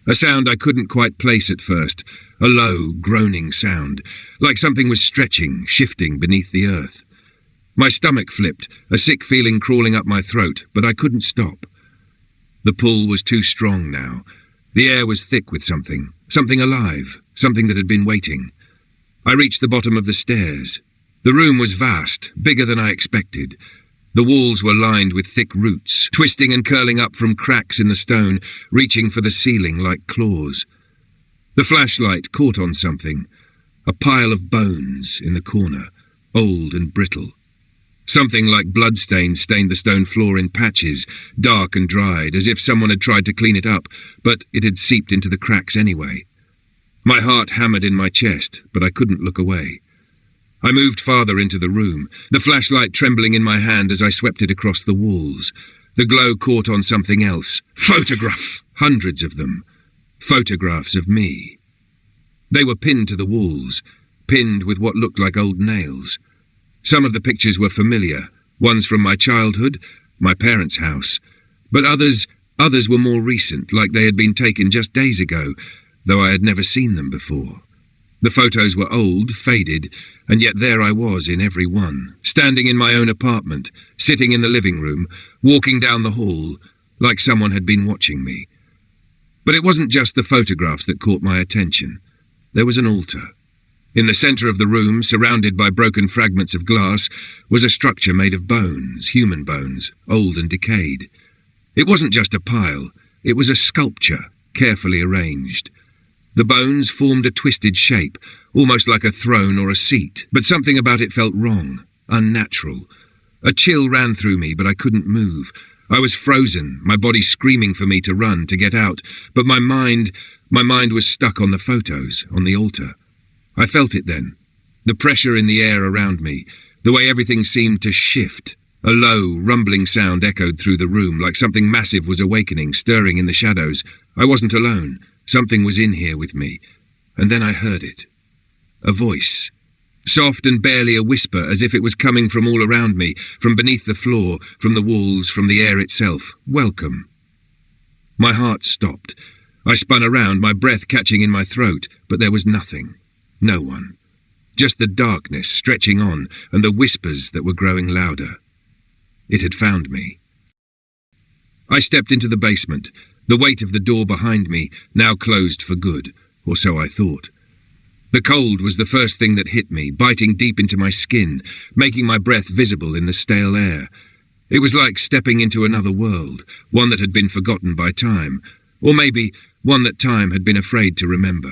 A sound I couldn't quite place at first, a low, groaning sound, like something was stretching, shifting beneath the earth. My stomach flipped, a sick feeling crawling up my throat, but I couldn't stop. The pull was too strong now. The air was thick with something alive, something that had been waiting. I reached the bottom of the stairs. The room was vast, bigger than I expected. The walls were lined with thick roots, twisting and curling up from cracks in the stone, reaching for the ceiling like claws. The flashlight caught on something, a pile of bones in the corner, old and brittle. Something like bloodstains stained the stone floor in patches, dark and dried, as if someone had tried to clean it up, but it had seeped into the cracks anyway. My heart hammered in my chest, but I couldn't look away. I moved farther into the room, the flashlight trembling in my hand as I swept it across the walls. The glow caught on something else. Photograph! Hundreds of them. Photographs of me. They were pinned to the walls, pinned with what looked like old nails. Some of the pictures were familiar, ones from my childhood, my parents' house. But others were more recent, like they had been taken just days ago, though I had never seen them before. The photos were old, faded, and yet there I was in every one, standing in my own apartment, sitting in the living room, walking down the hall, like someone had been watching me. But it wasn't just the photographs that caught my attention. There was an altar. In the centre of the room, surrounded by broken fragments of glass, was a structure made of bones, human bones, old and decayed. It wasn't just a pile, it was a sculpture, carefully arranged. The bones formed a twisted shape, almost like a throne or a seat, but something about it felt wrong, unnatural. A chill ran through me, but I couldn't move. I was frozen, my body screaming for me to run, to get out, but my mind was stuck on the photos, on the altar. I felt it then. The pressure in the air around me, the way everything seemed to shift. A low, rumbling sound echoed through the room, like something massive was awakening, stirring in the shadows. I wasn't alone. Something was in here with me. And then I heard it. A voice. Soft and barely a whisper, as if it was coming from all around me, from beneath the floor, from the walls, from the air itself. Welcome. My heart stopped. I spun around, my breath catching in my throat, but there was nothing. No one. Just the darkness stretching on, and the whispers that were growing louder. It had found me. I stepped into the basement, the weight of the door behind me, now closed for good, or so I thought. The cold was the first thing that hit me, biting deep into my skin, making my breath visible in the stale air. It was like stepping into another world, one that had been forgotten by time, or maybe one that time had been afraid to remember.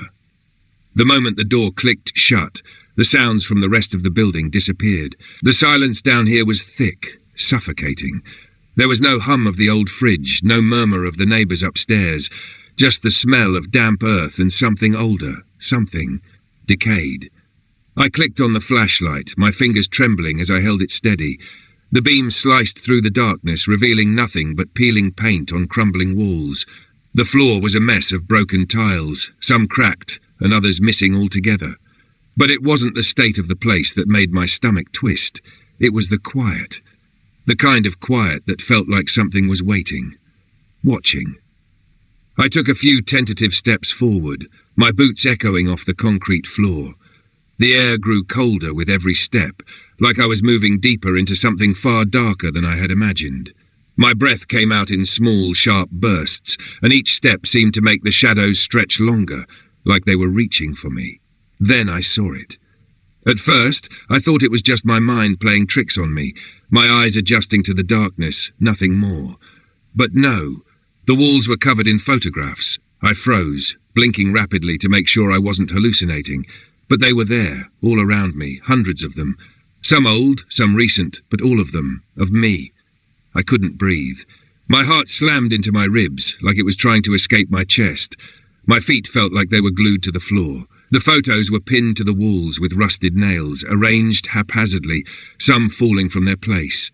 The moment the door clicked shut, the sounds from the rest of the building disappeared. The silence down here was thick, suffocating. There was no hum of the old fridge, no murmur of the neighbours upstairs, just the smell of damp earth and something older, something decayed. I clicked on the flashlight, my fingers trembling as I held it steady. The beam sliced through the darkness, revealing nothing but peeling paint on crumbling walls. The floor was a mess of broken tiles, some cracked and others missing altogether. But it wasn't the state of the place that made my stomach twist. It was the quiet. The kind of quiet that felt like something was waiting, watching. I took a few tentative steps forward, my boots echoing off the concrete floor. The air grew colder with every step, like I was moving deeper into something far darker than I had imagined. My breath came out in small, sharp bursts, and each step seemed to make the shadows stretch longer, like they were reaching for me. Then I saw it. At first, I thought it was just my mind playing tricks on me, my eyes adjusting to the darkness, nothing more. But no, the walls were covered in photographs. I froze, blinking rapidly to make sure I wasn't hallucinating. But they were there, all around me, hundreds of them. Some old, some recent, but all of them, of me. I couldn't breathe. My heart slammed into my ribs, like it was trying to escape my chest. My feet felt like they were glued to the floor. The photos were pinned to the walls with rusted nails, arranged haphazardly, some falling from their place.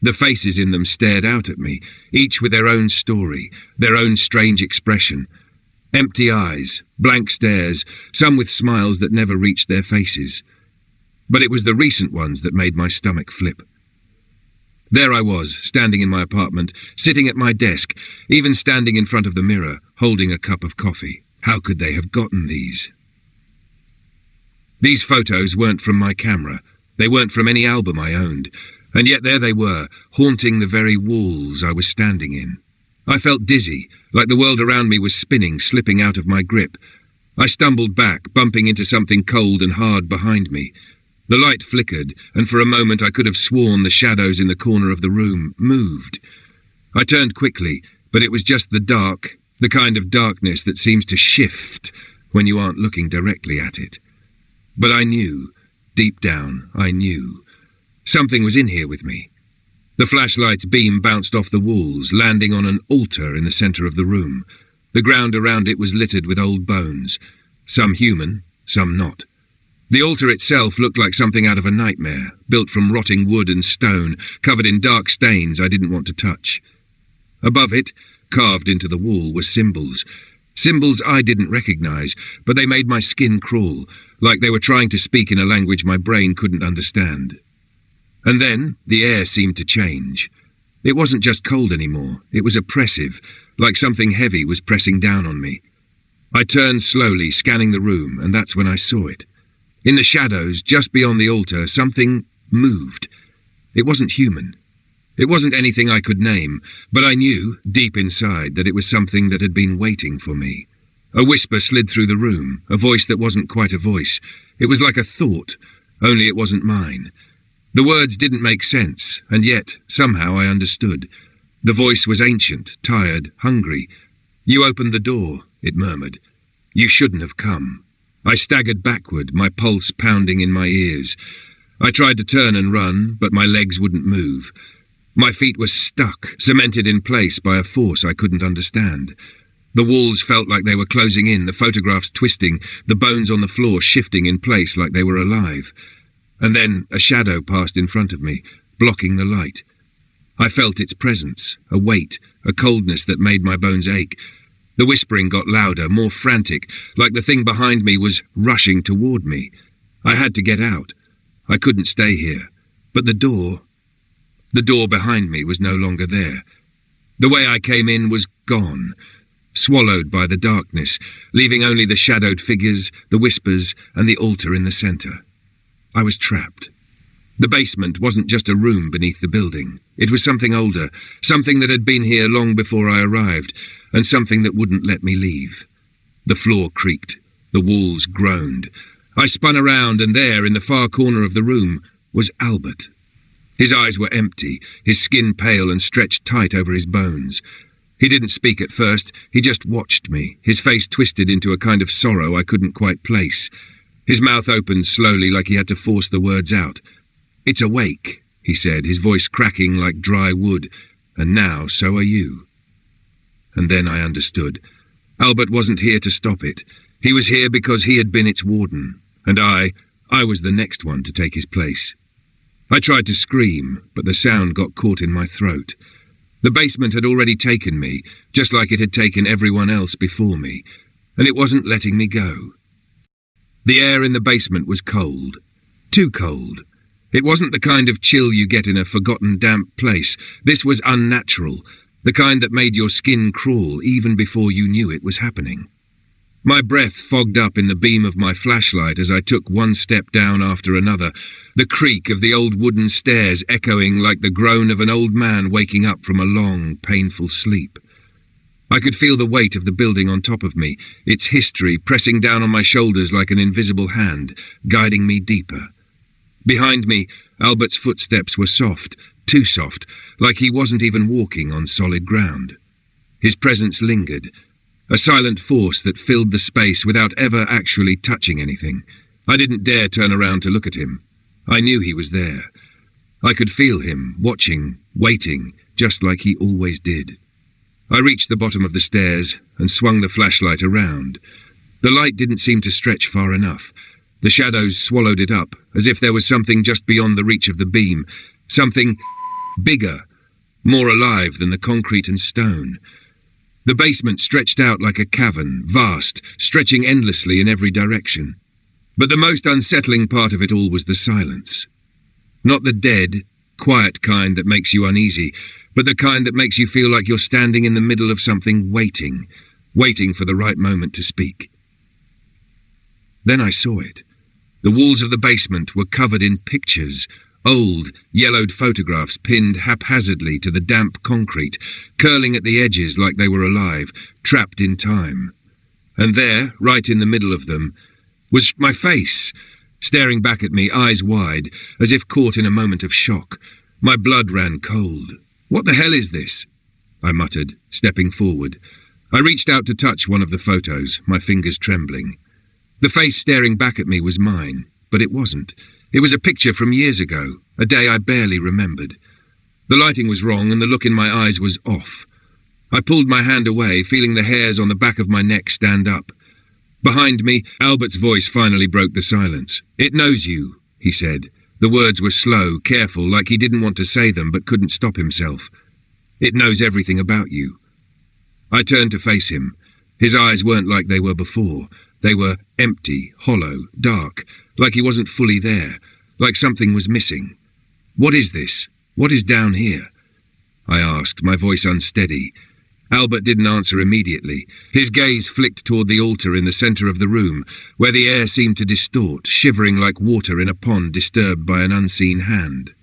The faces in them stared out at me, each with their own story, their own strange expression. Empty eyes, blank stares, some with smiles that never reached their faces. But it was the recent ones that made my stomach flip. There I was, standing in my apartment, sitting at my desk, even standing in front of the mirror, holding a cup of coffee. How could they have gotten these? These photos weren't from my camera. They weren't from any album I owned. And yet there they were, haunting the very walls I was standing in. I felt dizzy, like the world around me was spinning, slipping out of my grip. I stumbled back, bumping into something cold and hard behind me. The light flickered, and for a moment I could have sworn the shadows in the corner of the room moved. I turned quickly, but it was just the dark, the kind of darkness that seems to shift when you aren't looking directly at it. But I knew, deep down, I knew. Something was in here with me. The flashlight's beam bounced off the walls, landing on an altar in the centre of the room. The ground around it was littered with old bones, some human, some not. The altar itself looked like something out of a nightmare, built from rotting wood and stone, covered in dark stains I didn't want to touch. Above it, carved into the wall, were symbols. Symbols I didn't recognize, but they made my skin crawl, like they were trying to speak in a language my brain couldn't understand. And then the air seemed to change. It wasn't just cold anymore, it was oppressive, like something heavy was pressing down on me. I turned slowly, scanning the room, and that's when I saw it. In the shadows, just beyond the altar, something moved. It wasn't human. It wasn't anything I could name, but I knew, deep inside, that it was something that had been waiting for me. A whisper slid through the room, a voice that wasn't quite a voice. It was like a thought, only it wasn't mine. The words didn't make sense, and yet, somehow I understood. The voice was ancient, tired, hungry. "You opened the door," it murmured. "You shouldn't have come." I staggered backward, my pulse pounding in my ears. I tried to turn and run, but my legs wouldn't move. My feet were stuck, cemented in place by a force I couldn't understand. The walls felt like they were closing in, the photographs twisting, the bones on the floor shifting in place like they were alive. And then a shadow passed in front of me, blocking the light. I felt its presence, a weight, a coldness that made my bones ache. The whispering got louder, more frantic, like the thing behind me was rushing toward me. I had to get out. I couldn't stay here. But the door behind me was no longer there. The way I came in was gone, swallowed by the darkness, leaving only the shadowed figures, the whispers, and the altar in the centre. I was trapped. The basement wasn't just a room beneath the building. It was something older, something that had been here long before I arrived, and something that wouldn't let me leave. The floor creaked. The walls groaned. I spun around, and there, in the far corner of the room, was Albert. His eyes were empty, his skin pale and stretched tight over his bones. He didn't speak at first, he just watched me, his face twisted into a kind of sorrow I couldn't quite place. His mouth opened slowly like he had to force the words out. "It's awake," he said, his voice cracking like dry wood, "and now so are you." And then I understood. Albert wasn't here to stop it. He was here because he had been its warden, and I was the next one to take his place. I tried to scream, but the sound got caught in my throat. The basement had already taken me, just like it had taken everyone else before me, and it wasn't letting me go. The air in the basement was cold. Too cold. It wasn't the kind of chill you get in a forgotten damp place. This was unnatural, the kind that made your skin crawl even before you knew it was happening. My breath fogged up in the beam of my flashlight as I took one step down after another, the creak of the old wooden stairs echoing like the groan of an old man waking up from a long, painful sleep. I could feel the weight of the building on top of me, its history pressing down on my shoulders like an invisible hand, guiding me deeper. Behind me, Albert's footsteps were soft, too soft, like he wasn't even walking on solid ground. His presence lingered, a silent force that filled the space without ever actually touching anything. I didn't dare turn around to look at him. I knew he was there. I could feel him, watching, waiting, just like he always did. I reached the bottom of the stairs and swung the flashlight around. The light didn't seem to stretch far enough. The shadows swallowed it up, as if there was something just beyond the reach of the beam, something bigger, more alive than the concrete and stone. The basement stretched out like a cavern, vast, stretching endlessly in every direction. But the most unsettling part of it all was the silence. Not the dead, quiet kind that makes you uneasy, but the kind that makes you feel like you're standing in the middle of something waiting for the right moment to speak. Then I saw it. The walls of the basement were covered in pictures, old, yellowed photographs pinned haphazardly to the damp concrete, curling at the edges like they were alive, trapped in time. And there, right in the middle of them, was my face, staring back at me, eyes wide, as if caught in a moment of shock. My blood ran cold. "What the hell is this?" I muttered, stepping forward. I reached out to touch one of the photos, my fingers trembling. The face staring back at me was mine, but it wasn't. It was a picture from years ago, a day I barely remembered. The lighting was wrong and the look in my eyes was off. I pulled my hand away, feeling the hairs on the back of my neck stand up. Behind me, Albert's voice finally broke the silence. "It knows you," he said. The words were slow, careful, like he didn't want to say them but couldn't stop himself. "It knows everything about you." I turned to face him. His eyes weren't like they were before. They were empty, hollow, dark, like he wasn't fully there, like something was missing. "What is this? What is down here?" I asked, my voice unsteady. Albert didn't answer immediately. His gaze flicked toward the altar in the center of the room, where the air seemed to distort, shivering like water in a pond disturbed by an unseen hand.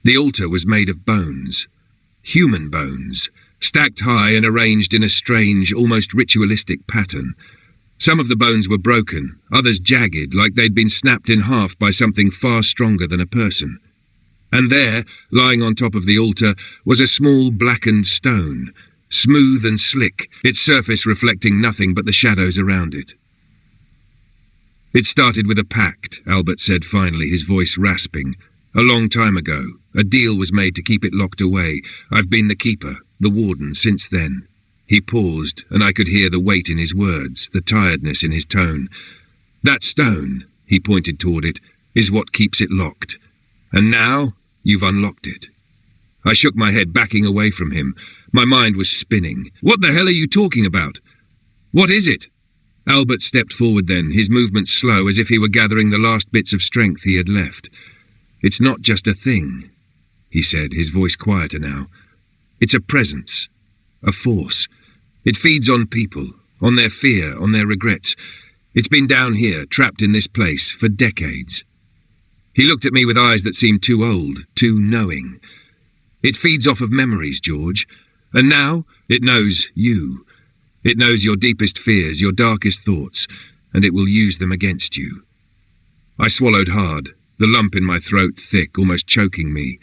The altar was made of bones. Human bones, stacked high and arranged in a strange, almost ritualistic pattern. Some of the bones were broken, others jagged, like they'd been snapped in half by something far stronger than a person. And there, lying on top of the altar, was a small blackened stone, smooth and slick, its surface reflecting nothing but the shadows around it. "It started with a pact," Albert said finally, his voice rasping. "A long time ago. A deal was made to keep it locked away. I've been the keeper, the warden, since then." He paused, and I could hear the weight in his words, the tiredness in his tone. "That stone," he pointed toward it, "is what keeps it locked. And now you've unlocked it." I shook my head, backing away from him. My mind was spinning. "What the hell are you talking about? What is it?" Albert stepped forward then, his movements slow, as if he were gathering the last bits of strength he had left. "It's not just a thing," he said, his voice quieter now. "It's a presence, a force. It feeds on people, on their fear, on their regrets. It's been down here, trapped in this place, for decades." He looked at me with eyes that seemed too old, too knowing. "It feeds off of memories, George. And now it knows you. It knows your deepest fears, your darkest thoughts, and it will use them against you." I swallowed hard, the lump in my throat thick, almost choking me.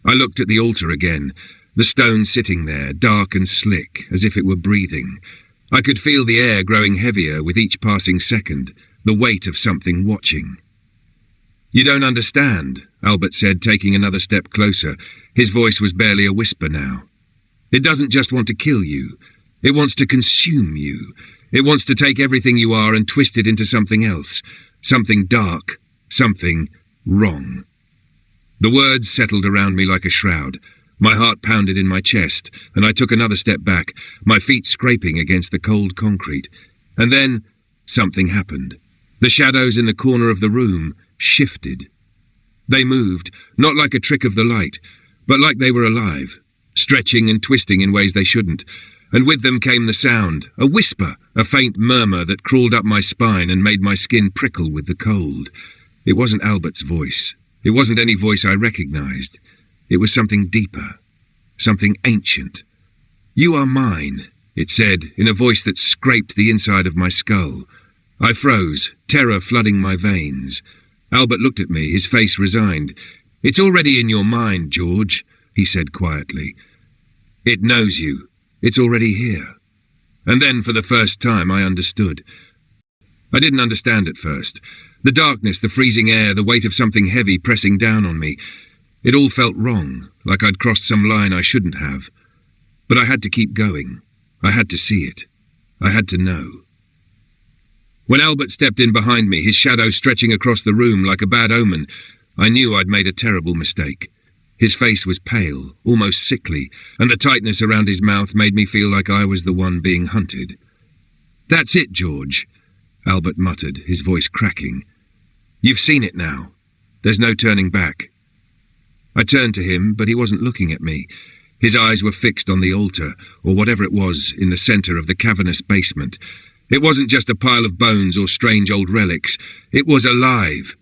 I looked at the altar again, the stone sitting there, dark and slick, as if it were breathing. I could feel the air growing heavier with each passing second, the weight of something watching. "You don't understand," Albert said, taking another step closer. His voice was barely a whisper now. "It doesn't just want to kill you. It wants to consume you. It wants to take everything you are and twist it into something else. Something dark. Something wrong." The words settled around me like a shroud. My heart pounded in my chest, and I took another step back, my feet scraping against the cold concrete. And then something happened. The shadows in the corner of the room shifted. They moved, not like a trick of the light, but like they were alive, stretching and twisting in ways they shouldn't. And with them came the sound, a whisper, a faint murmur that crawled up my spine and made my skin prickle with the cold. It wasn't Albert's voice. It wasn't any voice I recognized. It was something deeper, something ancient. "You are mine," it said, in a voice that scraped the inside of my skull. I froze, terror flooding my veins. Albert looked at me, his face resigned. "It's already in your mind, George," he said quietly. "It knows you. It's already here." And then, for the first time, I understood. I didn't understand at first. The darkness, the freezing air, the weight of something heavy pressing down on me. It all felt wrong, like I'd crossed some line I shouldn't have. But I had to keep going. I had to see it. I had to know. When Albert stepped in behind me, his shadow stretching across the room like a bad omen, I knew I'd made a terrible mistake. His face was pale, almost sickly, and the tightness around his mouth made me feel like I was the one being hunted. "That's it, George," Albert muttered, his voice cracking. "You've seen it now. There's no turning back." I turned to him, but he wasn't looking at me. His eyes were fixed on the altar, or whatever it was, in the center of the cavernous basement. It wasn't just a pile of bones or strange old relics. It was alive.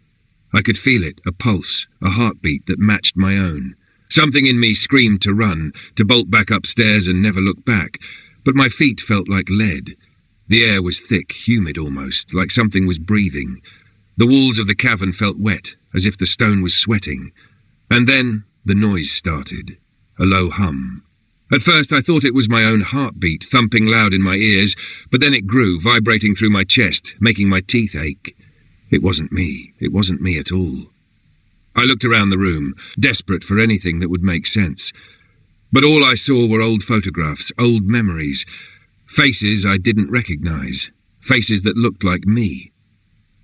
I could feel it, a pulse, a heartbeat that matched my own. Something in me screamed to run, to bolt back upstairs and never look back, but my feet felt like lead. The air was thick, humid almost, like something was breathing. The walls of the cavern felt wet, as if the stone was sweating. And then the noise started, a low hum. At first I thought it was my own heartbeat, thumping loud in my ears, but then it grew, vibrating through my chest, making my teeth ache. It wasn't me. It wasn't me at all. I looked around the room, desperate for anything that would make sense. But all I saw were old photographs, old memories, faces I didn't recognize, faces that looked like me.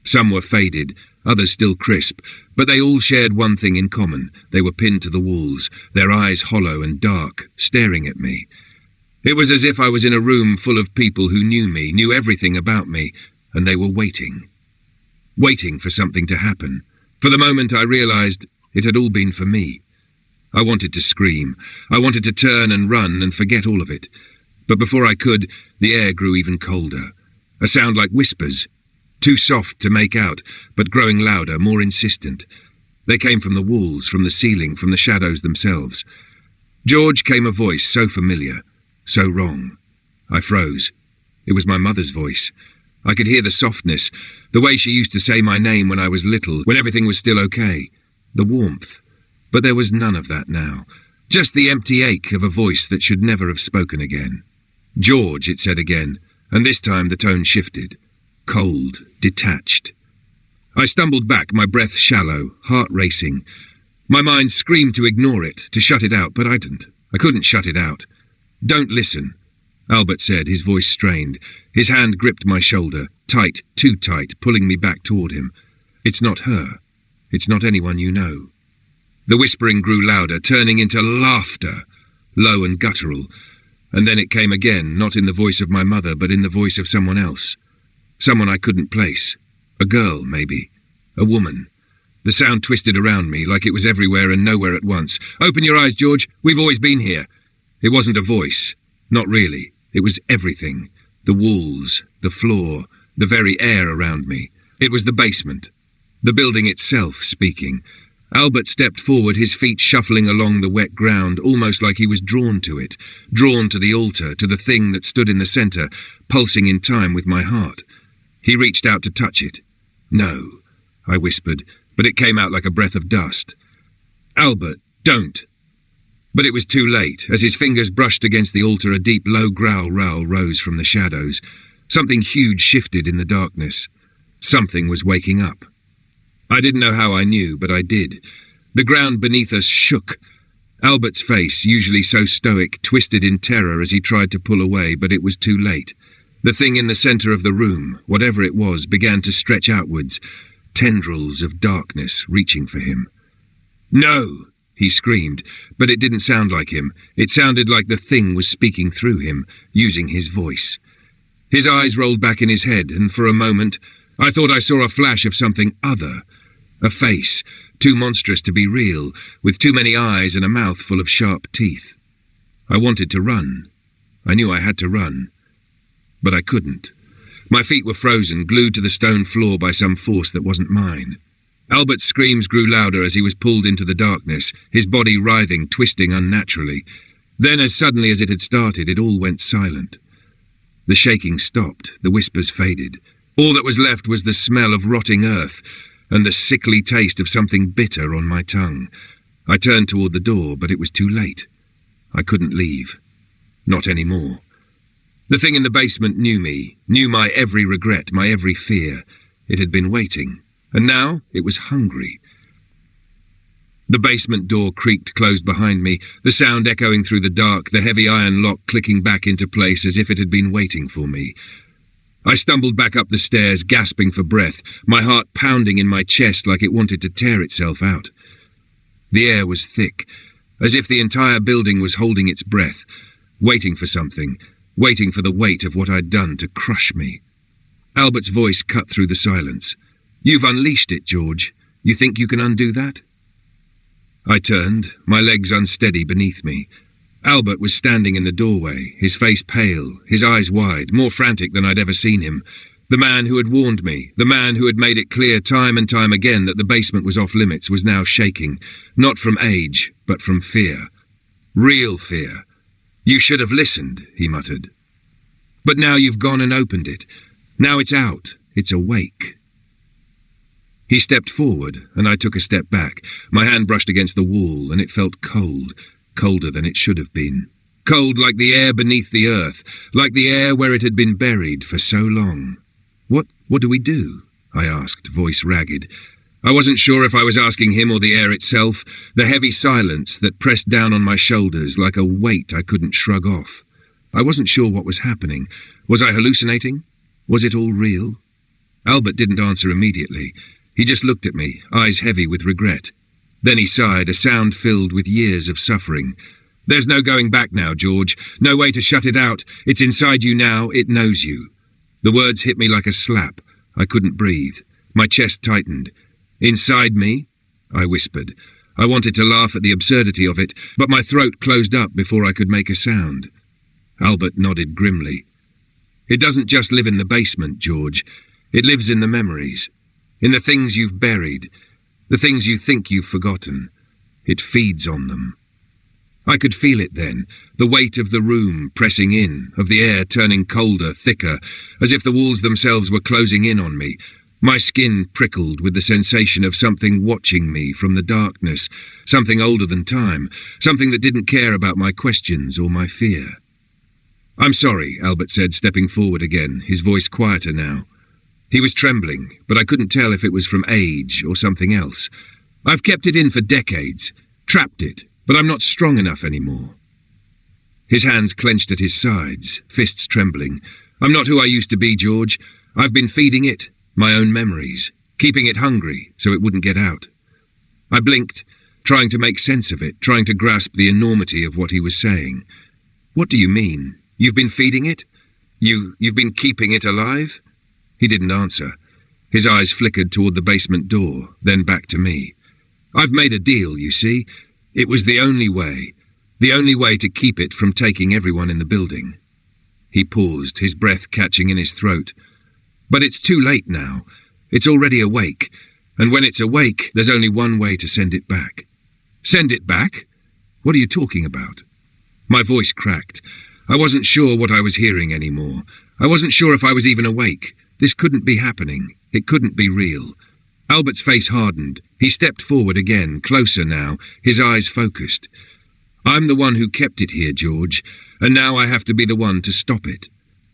Some were faded, others still crisp, but they all shared one thing in common. They were pinned to the walls, their eyes hollow and dark, staring at me. It was as if I was in a room full of people who knew me, knew everything about me, and they were waiting. Waiting for something to happen. For the moment I realized it had all been for me. I wanted to scream. I wanted to turn and run and forget all of it. But before I could, the air grew even colder. A sound like whispers. Too soft to make out, but growing louder, more insistent. They came from the walls, from the ceiling, from the shadows themselves. "George," came a voice so familiar, so wrong. I froze. It was my mother's voice. I could hear the softness, the way she used to say my name when I was little, when everything was still okay. The warmth. But there was none of that now. Just the empty ache of a voice that should never have spoken again. "George," it said again, and this time the tone shifted. Cold, detached. I stumbled back, my breath shallow, heart racing. My mind screamed to ignore it, to shut it out, but I didn't. I couldn't shut it out. "Don't listen." Albert said, his voice strained. His hand gripped my shoulder, tight, too tight, pulling me back toward him. It's not her. It's not anyone you know. The whispering grew louder, turning into laughter, low and guttural. And then it came again, not in the voice of my mother, but in the voice of someone else. Someone I couldn't place. A girl, maybe. A woman. The sound twisted around me, like it was everywhere and nowhere at once. Open your eyes, George. We've always been here. It wasn't a voice. Not really. It was everything. The walls, the floor, the very air around me. It was the basement. The building itself speaking. Albert stepped forward, his feet shuffling along the wet ground, almost like he was drawn to it, drawn to the altar, to the thing that stood in the centre, pulsing in time with my heart. He reached out to touch it. No, I whispered, but it came out like a breath of dust. Albert, don't. But it was too late. As his fingers brushed against the altar, a deep, low growl rose from the shadows. Something huge shifted in the darkness. Something was waking up. I didn't know how I knew, but I did. The ground beneath us shook. Albert's face, usually so stoic, twisted in terror as he tried to pull away, but it was too late. The thing in the centre of the room, whatever it was, began to stretch outwards, tendrils of darkness reaching for him. No! He screamed, but it didn't sound like him. It sounded like the thing was speaking through him, using his voice. His eyes rolled back in his head, and for a moment, I thought I saw a flash of something other. A face, too monstrous to be real, with too many eyes and a mouth full of sharp teeth. I wanted to run. I knew I had to run. But I couldn't. My feet were frozen, glued to the stone floor by some force that wasn't mine. Albert's screams grew louder as he was pulled into the darkness, his body writhing, twisting unnaturally. Then, as suddenly as it had started, it all went silent. The shaking stopped, the whispers faded. All that was left was the smell of rotting earth, and the sickly taste of something bitter on my tongue. I turned toward the door, but it was too late. I couldn't leave. Not anymore. The thing in the basement knew me, knew my every regret, my every fear. It had been waiting. And now it was hungry. The basement door creaked closed behind me, the sound echoing through the dark, the heavy iron lock clicking back into place as if it had been waiting for me. I stumbled back up the stairs, gasping for breath, my heart pounding in my chest like it wanted to tear itself out. The air was thick, as if the entire building was holding its breath, waiting for something, waiting for the weight of what I'd done to crush me. Albert's voice cut through the silence. You've unleashed it, George. You think you can undo that? I turned, my legs unsteady beneath me. Albert was standing in the doorway, his face pale, his eyes wide, more frantic than I'd ever seen him. The man who had warned me, the man who had made it clear time and time again that the basement was off limits, was now shaking, not from age, but from fear. Real fear. You should have listened, he muttered. But now you've gone and opened it. Now it's out. It's awake. He stepped forward, and I took a step back. My hand brushed against the wall, and it felt cold, colder than it should have been. Cold like the air beneath the earth, like the air where it had been buried for so long. What do we do? I asked, voice ragged. I wasn't sure if I was asking him or the air itself, the heavy silence that pressed down on my shoulders like a weight I couldn't shrug off. I wasn't sure what was happening. Was I hallucinating? Was it all real? Albert didn't answer immediately. He just looked at me, eyes heavy with regret. Then he sighed, a sound filled with years of suffering. There's no going back now, George. No way to shut it out. It's inside you now. It knows you. The words hit me like a slap. I couldn't breathe. My chest tightened. Inside me? I whispered. I wanted to laugh at the absurdity of it, but my throat closed up before I could make a sound. Albert nodded grimly. It doesn't just live in the basement, George. It lives in the memories. In the things you've buried. The things you think you've forgotten. It feeds on them. I could feel it then, the weight of the room pressing in, of the air turning colder, thicker, as if the walls themselves were closing in on me. My skin prickled with the sensation of something watching me from the darkness, something older than time, something that didn't care about my questions or my fear. I'm sorry, Albert said, stepping forward again, his voice quieter now. He was trembling, but I couldn't tell if it was from age or something else. I've kept it in for decades, trapped it, but I'm not strong enough anymore. His hands clenched at his sides, fists trembling. I'm not who I used to be, George. I've been feeding it, my own memories, keeping it hungry so it wouldn't get out. I blinked, trying to make sense of it, trying to grasp the enormity of what he was saying. What do you mean? You've been feeding it? You've been keeping it alive? He didn't answer. His eyes flickered toward the basement door, then back to me. I've made a deal, you see. It was the only way to keep it from taking everyone in the building. He paused, his breath catching in his throat. But it's too late now. It's already awake. And when it's awake, there's only one way to send it back. Send it back? What are you talking about? My voice cracked. I wasn't sure what I was hearing anymore. I wasn't sure if I was even awake. This couldn't be happening. It couldn't be real. Albert's face hardened. He stepped forward again, closer now, his eyes focused. I'm the one who kept it here, George, and now I have to be the one to stop it.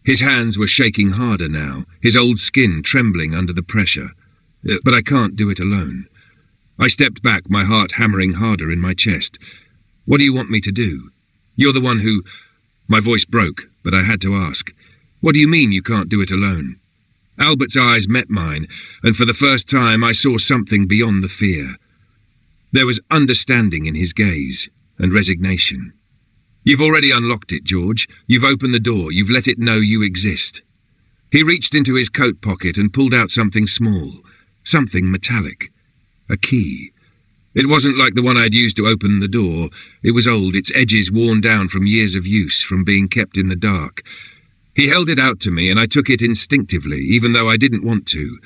His hands were shaking harder now, his old skin trembling under the pressure. But I can't do it alone. I stepped back, my heart hammering harder in my chest. What do you want me to do? You're the one who... My voice broke, but I had to ask. What do you mean you can't do it alone? Albert's eyes met mine, and for the first time I saw something beyond the fear. There was understanding in his gaze, and resignation. You've already unlocked it, George. You've opened the door. You've let it know you exist. He reached into his coat pocket and pulled out something small, something metallic. A key. It wasn't like the one I'd used to open the door. It was old, its edges worn down from years of use, from being kept in the dark. He held it out to me, and I took it instinctively, even though I didn't want to.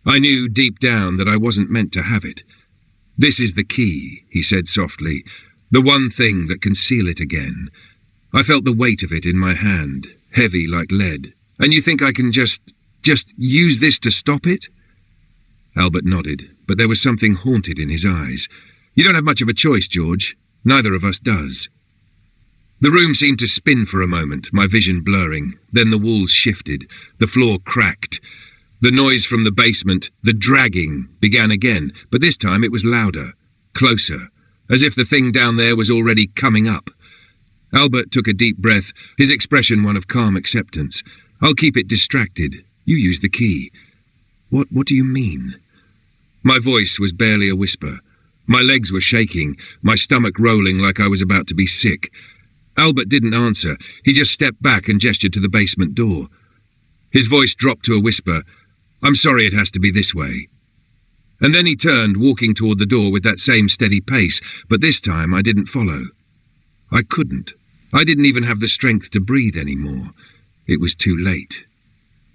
I knew deep down that I wasn't meant to have it. This is the key, he said softly, the one thing that can seal it again. I felt the weight of it in my hand, heavy like lead. And you think I can just use this to stop it? Albert nodded, but there was something haunted in his eyes. You don't have much of a choice, George. Neither of us does. The room seemed to spin for a moment, my vision blurring. Then the walls shifted, the floor cracked. The noise from the basement, the dragging, began again, but this time it was louder, closer, as if the thing down there was already coming up. Albert took a deep breath, his expression one of calm acceptance. I'll keep it distracted. You use the key. What do you mean? My voice was barely a whisper. My legs were shaking, my stomach rolling like I was about to be sick. Albert didn't answer. He just stepped back and gestured to the basement door. His voice dropped to a whisper. I'm sorry it has to be this way. And then he turned, walking toward the door with that same steady pace, but this time I didn't follow. I couldn't. I didn't even have the strength to breathe anymore. It was too late.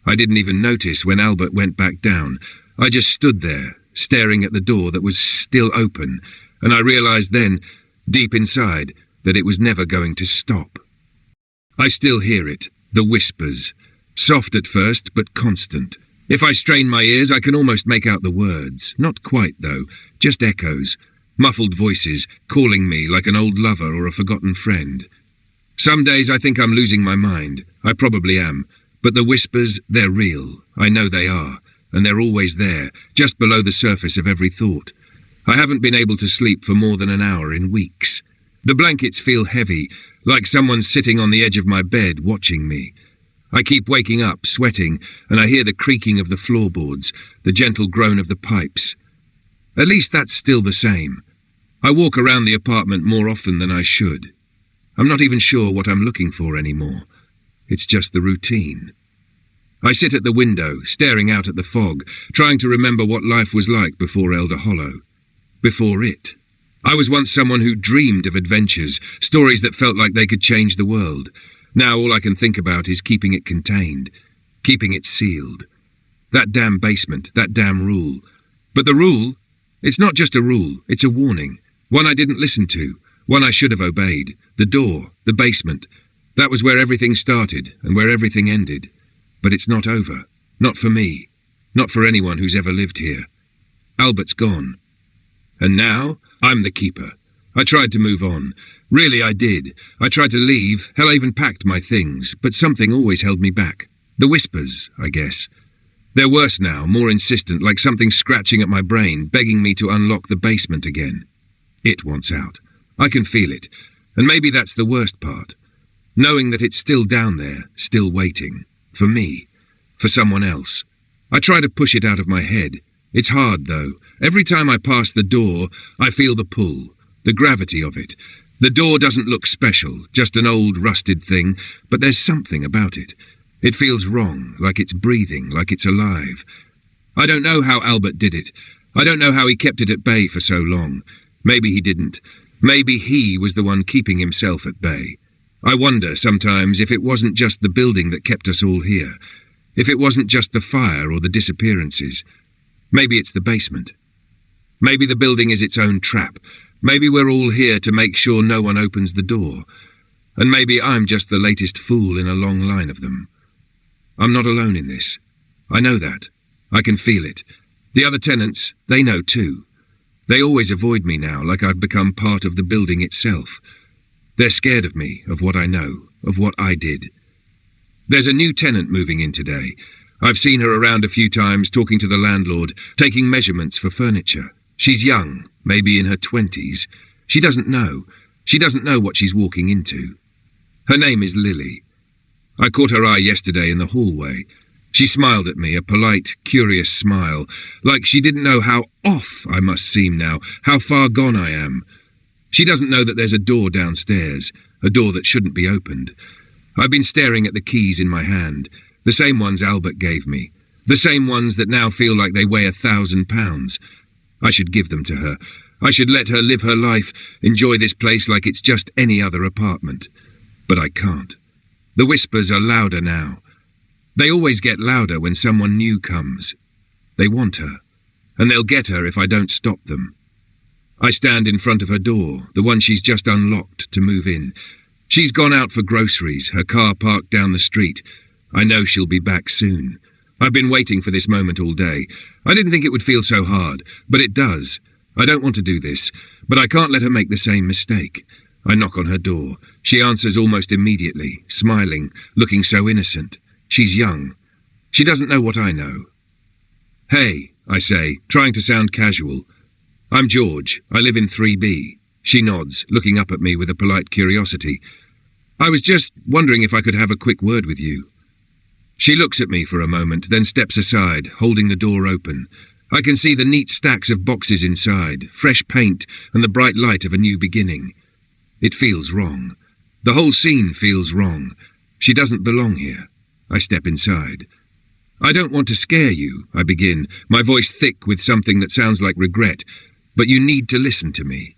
I didn't even notice when Albert went back down. I just stood there, staring at the door that was still open, and I realized then, deep inside, that it was never going to stop. I still hear it, the whispers, soft at first but constant. If I strain my ears, I can almost make out the words. Not quite, though, just echoes, muffled voices calling me like an old lover or a forgotten friend. Some days I think I'm losing my mind. I probably am. But the whispers, they're real. I know they are. And they're always there, just below the surface of every thought. I haven't been able to sleep for more than an hour in weeks. The blankets feel heavy, like someone's sitting on the edge of my bed watching me. I keep waking up, sweating, and I hear the creaking of the floorboards, the gentle groan of the pipes. At least that's still the same. I walk around the apartment more often than I should. I'm not even sure what I'm looking for anymore. It's just the routine. I sit at the window, staring out at the fog, trying to remember what life was like before Elder Hollow. Before it. I was once someone who dreamed of adventures, stories that felt like they could change the world. Now all I can think about is keeping it contained, keeping it sealed. That damn basement, that damn rule. But the rule, it's not just a rule, it's a warning. One I didn't listen to, one I should have obeyed. The door, the basement. That was where everything started and where everything ended. But it's not over. Not for me. Not for anyone who's ever lived here. Albert's gone. And now, I'm the keeper. I tried to move on. Really, I did. I tried to leave. Hell, I even packed my things. But something always held me back. The whispers, I guess. They're worse now, more insistent, like something scratching at my brain, begging me to unlock the basement again. It wants out. I can feel it. And maybe that's the worst part. knowing that it's still down there, still waiting. For me. For someone else. I try to push it out of my head. It's hard, though. Every time I pass the door, I feel the pull, the gravity of it. The door doesn't look special, just an old rusted thing, but there's something about it. It feels wrong, like it's breathing, like it's alive. I don't know how Albert did it. I don't know how he kept it at bay for so long. Maybe he didn't. Maybe he was the one keeping himself at bay. I wonder sometimes if it wasn't just the building that kept us all here. If it wasn't just the fire or the disappearances. Maybe it's the basement. Maybe the building is its own trap. Maybe we're all here to make sure no one opens the door. And maybe I'm just the latest fool in a long line of them. I'm not alone in this. I know that. I can feel it. The other tenants, they know too. They always avoid me now, like I've become part of the building itself. They're scared of me, of what I know, of what I did. There's a new tenant moving in today. I've seen her around a few times talking to the landlord, taking measurements for furniture. She's young, maybe in her 20s. She doesn't know. She doesn't know what she's walking into. Her name is Lily. I caught her eye yesterday in the hallway. She smiled at me, a polite, curious smile, like she didn't know how off I must seem now, how far gone I am. She doesn't know that there's a door downstairs, a door that shouldn't be opened. I've been staring at the keys in my hand, the same ones Albert gave me, the same ones that now feel like they weigh 1,000 pounds. I should give them to her. I should let her live her life, enjoy this place like it's just any other apartment. But I can't. The whispers are louder now. They always get louder when someone new comes. They want her, and they'll get her if I don't stop them. I stand in front of her door, the one she's just unlocked to move in. She's gone out for groceries, her car parked down the street. I know she'll be back soon. I've been waiting for this moment all day. I didn't think it would feel so hard, but it does. I don't want to do this, but I can't let her make the same mistake. I knock on her door. She answers almost immediately, smiling, looking so innocent. She's young. She doesn't know what I know. "Hey," I say, trying to sound casual. "I'm George. I live in 3B. She nods, looking up at me with a polite curiosity. "I was just wondering if I could have a quick word with you." She looks at me for a moment, then steps aside, holding the door open. I can see the neat stacks of boxes inside, fresh paint, and the bright light of a new beginning. It feels wrong. The whole scene feels wrong. She doesn't belong here. I step inside. "I don't want to scare you," I begin, my voice thick with something that sounds like regret, "but you need to listen to me."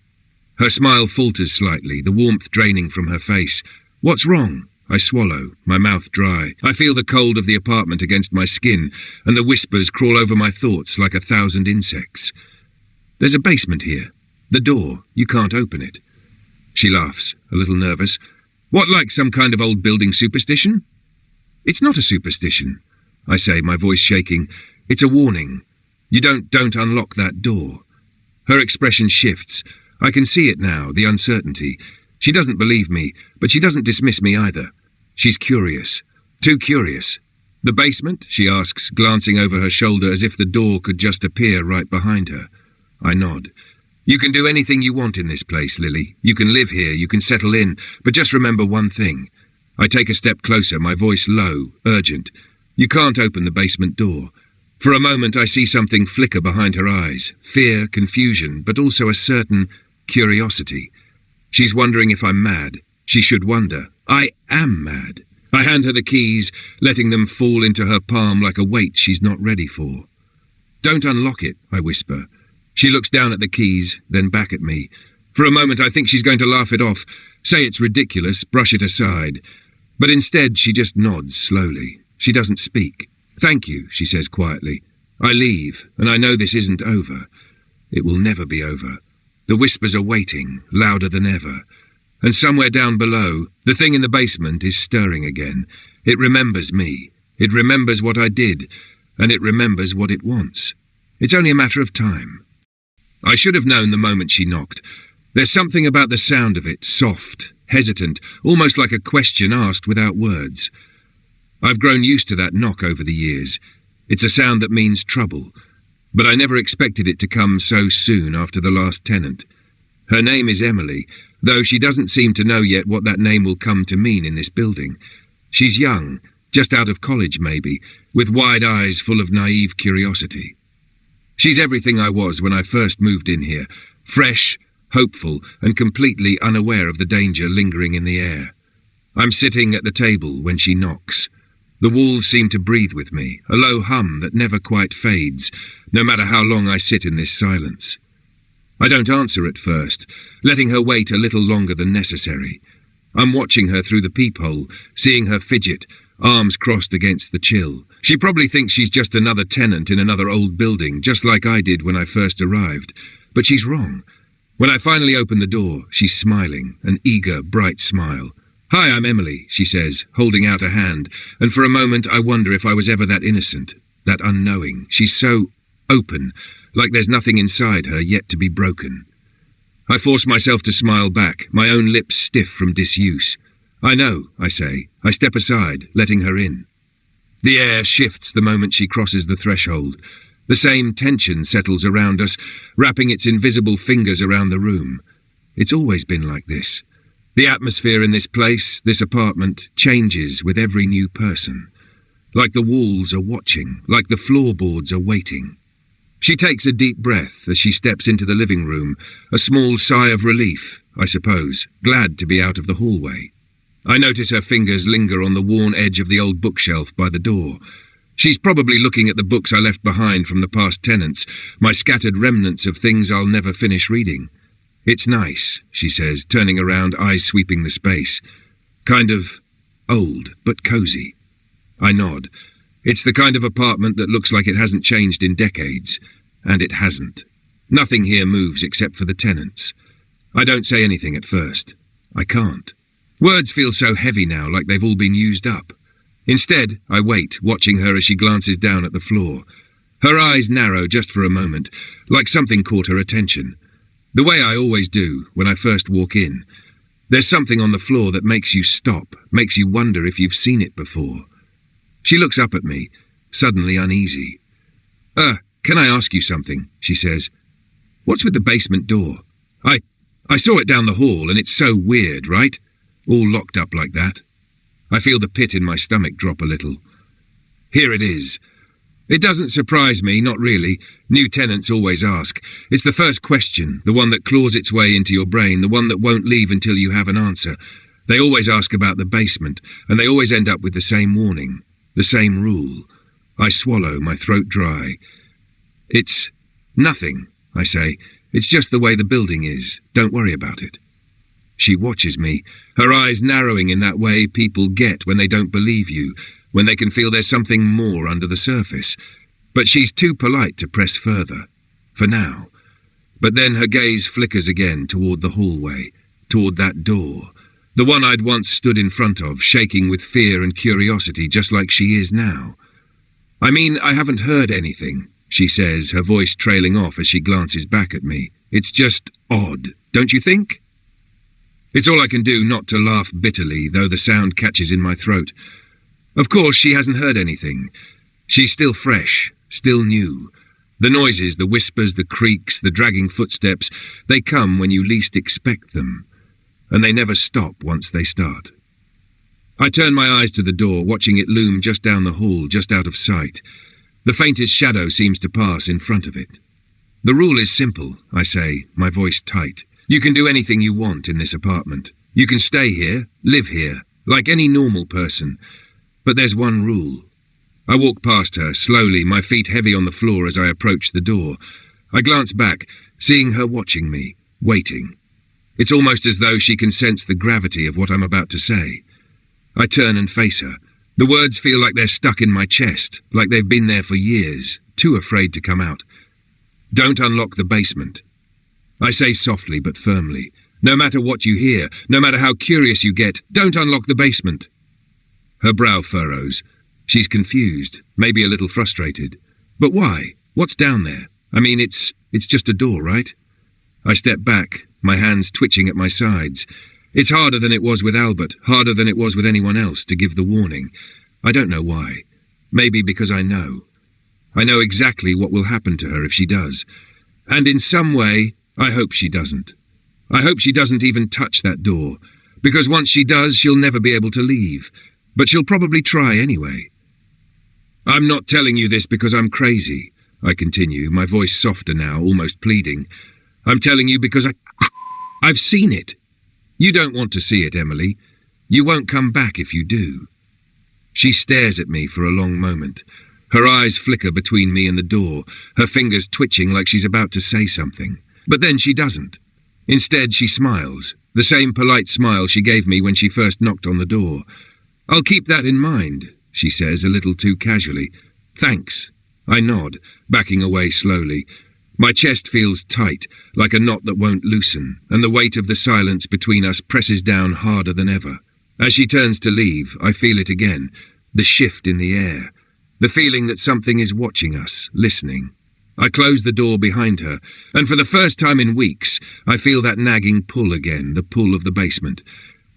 Her smile falters slightly, the warmth draining from her face. "What's wrong?" I swallow, my mouth dry. I feel the cold of the apartment against my skin, and the whispers crawl over my thoughts like 1,000 insects. "There's a basement here. The door, you can't open it." She laughs, a little nervous. "What, like some kind of old building superstition?" "It's not a superstition," I say, my voice shaking. "It's a warning. You don't unlock that door." Her expression shifts. I can see it now, the uncertainty. She doesn't believe me, but she doesn't dismiss me either. She's curious. Too curious. "The basement?" she asks, glancing over her shoulder as if the door could just appear right behind her. I nod. "You can do anything you want in this place, Lily. You can live here, you can settle in, but just remember one thing." I take a step closer, my voice low, urgent. "You can't open the basement door." For a moment I see something flicker behind her eyes. Fear, confusion, but also a certain curiosity. She's wondering if I'm mad. She should wonder. I am mad. I hand her the keys, letting them fall into her palm like a weight she's not ready for. "Don't unlock it," I whisper. She looks down at the keys, then back at me. For a moment I think she's going to laugh it off, say it's ridiculous, brush it aside. But instead she just nods slowly. She doesn't speak. "Thank you," she says quietly. I leave, and I know this isn't over. It will never be over. The whispers are waiting, louder than ever. And somewhere down below, the thing in the basement is stirring again. It remembers me. It remembers what I did, and it remembers what it wants. It's only a matter of time. I should have known the moment she knocked. There's something about the sound of it, soft, hesitant, almost like a question asked without words. I've grown used to that knock over the years. It's a sound that means trouble. But I never expected it to come so soon after the last tenant. Her name is Emily, though she doesn't seem to know yet what that name will come to mean in this building. She's young, just out of college maybe, with wide eyes full of naive curiosity. She's everything I was when I first moved in here, fresh, hopeful, and completely unaware of the danger lingering in the air. I'm sitting at the table when she knocks. The walls seem to breathe with me, a low hum that never quite fades, no matter how long I sit in this silence. I don't answer at first, letting her wait a little longer than necessary. I'm watching her through the peephole, seeing her fidget, arms crossed against the chill. She probably thinks she's just another tenant in another old building, just like I did when I first arrived. But she's wrong. When I finally open the door, she's smiling, an eager, bright smile. "Hi, I'm Emily," she says, holding out a hand, and for a moment I wonder if I was ever that innocent, that unknowing. She's so open, like there's nothing inside her yet to be broken. I force myself to smile back, my own lips stiff from disuse. "I know," I say. I step aside, letting her in. The air shifts the moment she crosses the threshold. The same tension settles around us, wrapping its invisible fingers around the room. It's always been like this. The atmosphere in this place, this apartment, changes with every new person. Like the walls are watching, like the floorboards are waiting. She takes a deep breath as she steps into the living room, a small sigh of relief, I suppose, glad to be out of the hallway. I notice her fingers linger on the worn edge of the old bookshelf by the door. She's probably looking at the books I left behind from the past tenants, my scattered remnants of things I'll never finish reading. "It's nice," she says, turning around, eyes sweeping the space. "Kind of old, but cozy." I nod. It's the kind of apartment that looks like it hasn't changed in decades. And it hasn't. Nothing here moves except for the tenants. I don't say anything at first. I can't. Words feel so heavy now, like they've all been used up. Instead, I wait, watching her as she glances down at the floor. Her eyes narrow just for a moment, like something caught her attention. The way I always do when I first walk in. There's something on the floor that makes you stop, makes you wonder if you've seen it before. She looks up at me, suddenly uneasy. Can I ask you something?" she says. "What's with the basement door? I saw it down the hall, and it's so weird, right? All locked up like that." I feel the pit in my stomach drop a little. Here it is. It doesn't surprise me, not really. New tenants always ask. It's the first question, the one that claws its way into your brain, the one that won't leave until you have an answer. They always ask about the basement, and they always end up with the same warning, the same rule. I swallow, my throat dry. "It's nothing," I say. "It's just the way the building is. Don't worry about it." She watches me, her eyes narrowing in that way people get when they don't believe you, when they can feel there's something more under the surface. But she's too polite to press further, for now. But then her gaze flickers again toward the hallway, toward that door, the one I'd once stood in front of, shaking with fear and curiosity just like she is now. "I mean, I haven't heard anything," she says, her voice trailing off as she glances back at me. "It's just odd, don't you think?" It's all I can do not to laugh bitterly, though the sound catches in my throat. Of course, she hasn't heard anything. She's still fresh, still new. The noises, the whispers, the creaks, the dragging footsteps, they come when you least expect them. And they never stop once they start. I turn my eyes to the door, watching it loom just down the hall, just out of sight. The faintest shadow seems to pass in front of it. "The rule is simple," I say, my voice tight. "You can do anything you want in this apartment. You can stay here, live here, like any normal person. But there's one rule." I walk past her, slowly, my feet heavy on the floor as I approach the door. I glance back, seeing her watching me, waiting. It's almost as though she can sense the gravity of what I'm about to say. I turn and face her. The words feel like they're stuck in my chest, like they've been there for years, too afraid to come out. "Don't unlock the basement." I say softly but firmly. "No matter what you hear, no matter how curious you get, don't unlock the basement." Her brow furrows. She's confused, maybe a little frustrated. "But why? What's down there? I mean, it's just a door, right?" I step back, my hands twitching at my sides. It's harder than it was with Albert, harder than it was with anyone else to give the warning. I don't know why. Maybe because I know. I know exactly what will happen to her if she does. And in some way, I hope she doesn't. I hope she doesn't even touch that door, because once she does, she'll never be able to leave. But she'll probably try anyway. I'm not telling you this because I'm crazy, I continue, my voice softer now, almost pleading. I'm telling you because I've seen it. You don't want to see it, Emily. You won't come back if you do. She stares at me for a long moment. Her eyes flicker between me and the door, her fingers twitching like she's about to say something. But then she doesn't. Instead, she smiles, the same polite smile she gave me when she first knocked on the door. I'll keep that in mind, she says a little too casually. Thanks. I nod, backing away slowly. My chest feels tight, like a knot that won't loosen, and the weight of the silence between us presses down harder than ever. As she turns to leave, I feel it again, the shift in the air, the feeling that something is watching us, listening. I close the door behind her, and for the first time in weeks, I feel that nagging pull again, the pull of the basement.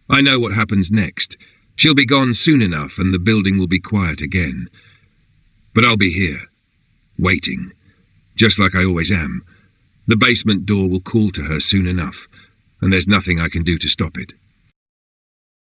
I know what happens next. She'll be gone soon enough, and the building will be quiet again. But I'll be here, waiting, just like I always am. The basement door will call to her soon enough, and there's nothing I can do to stop it.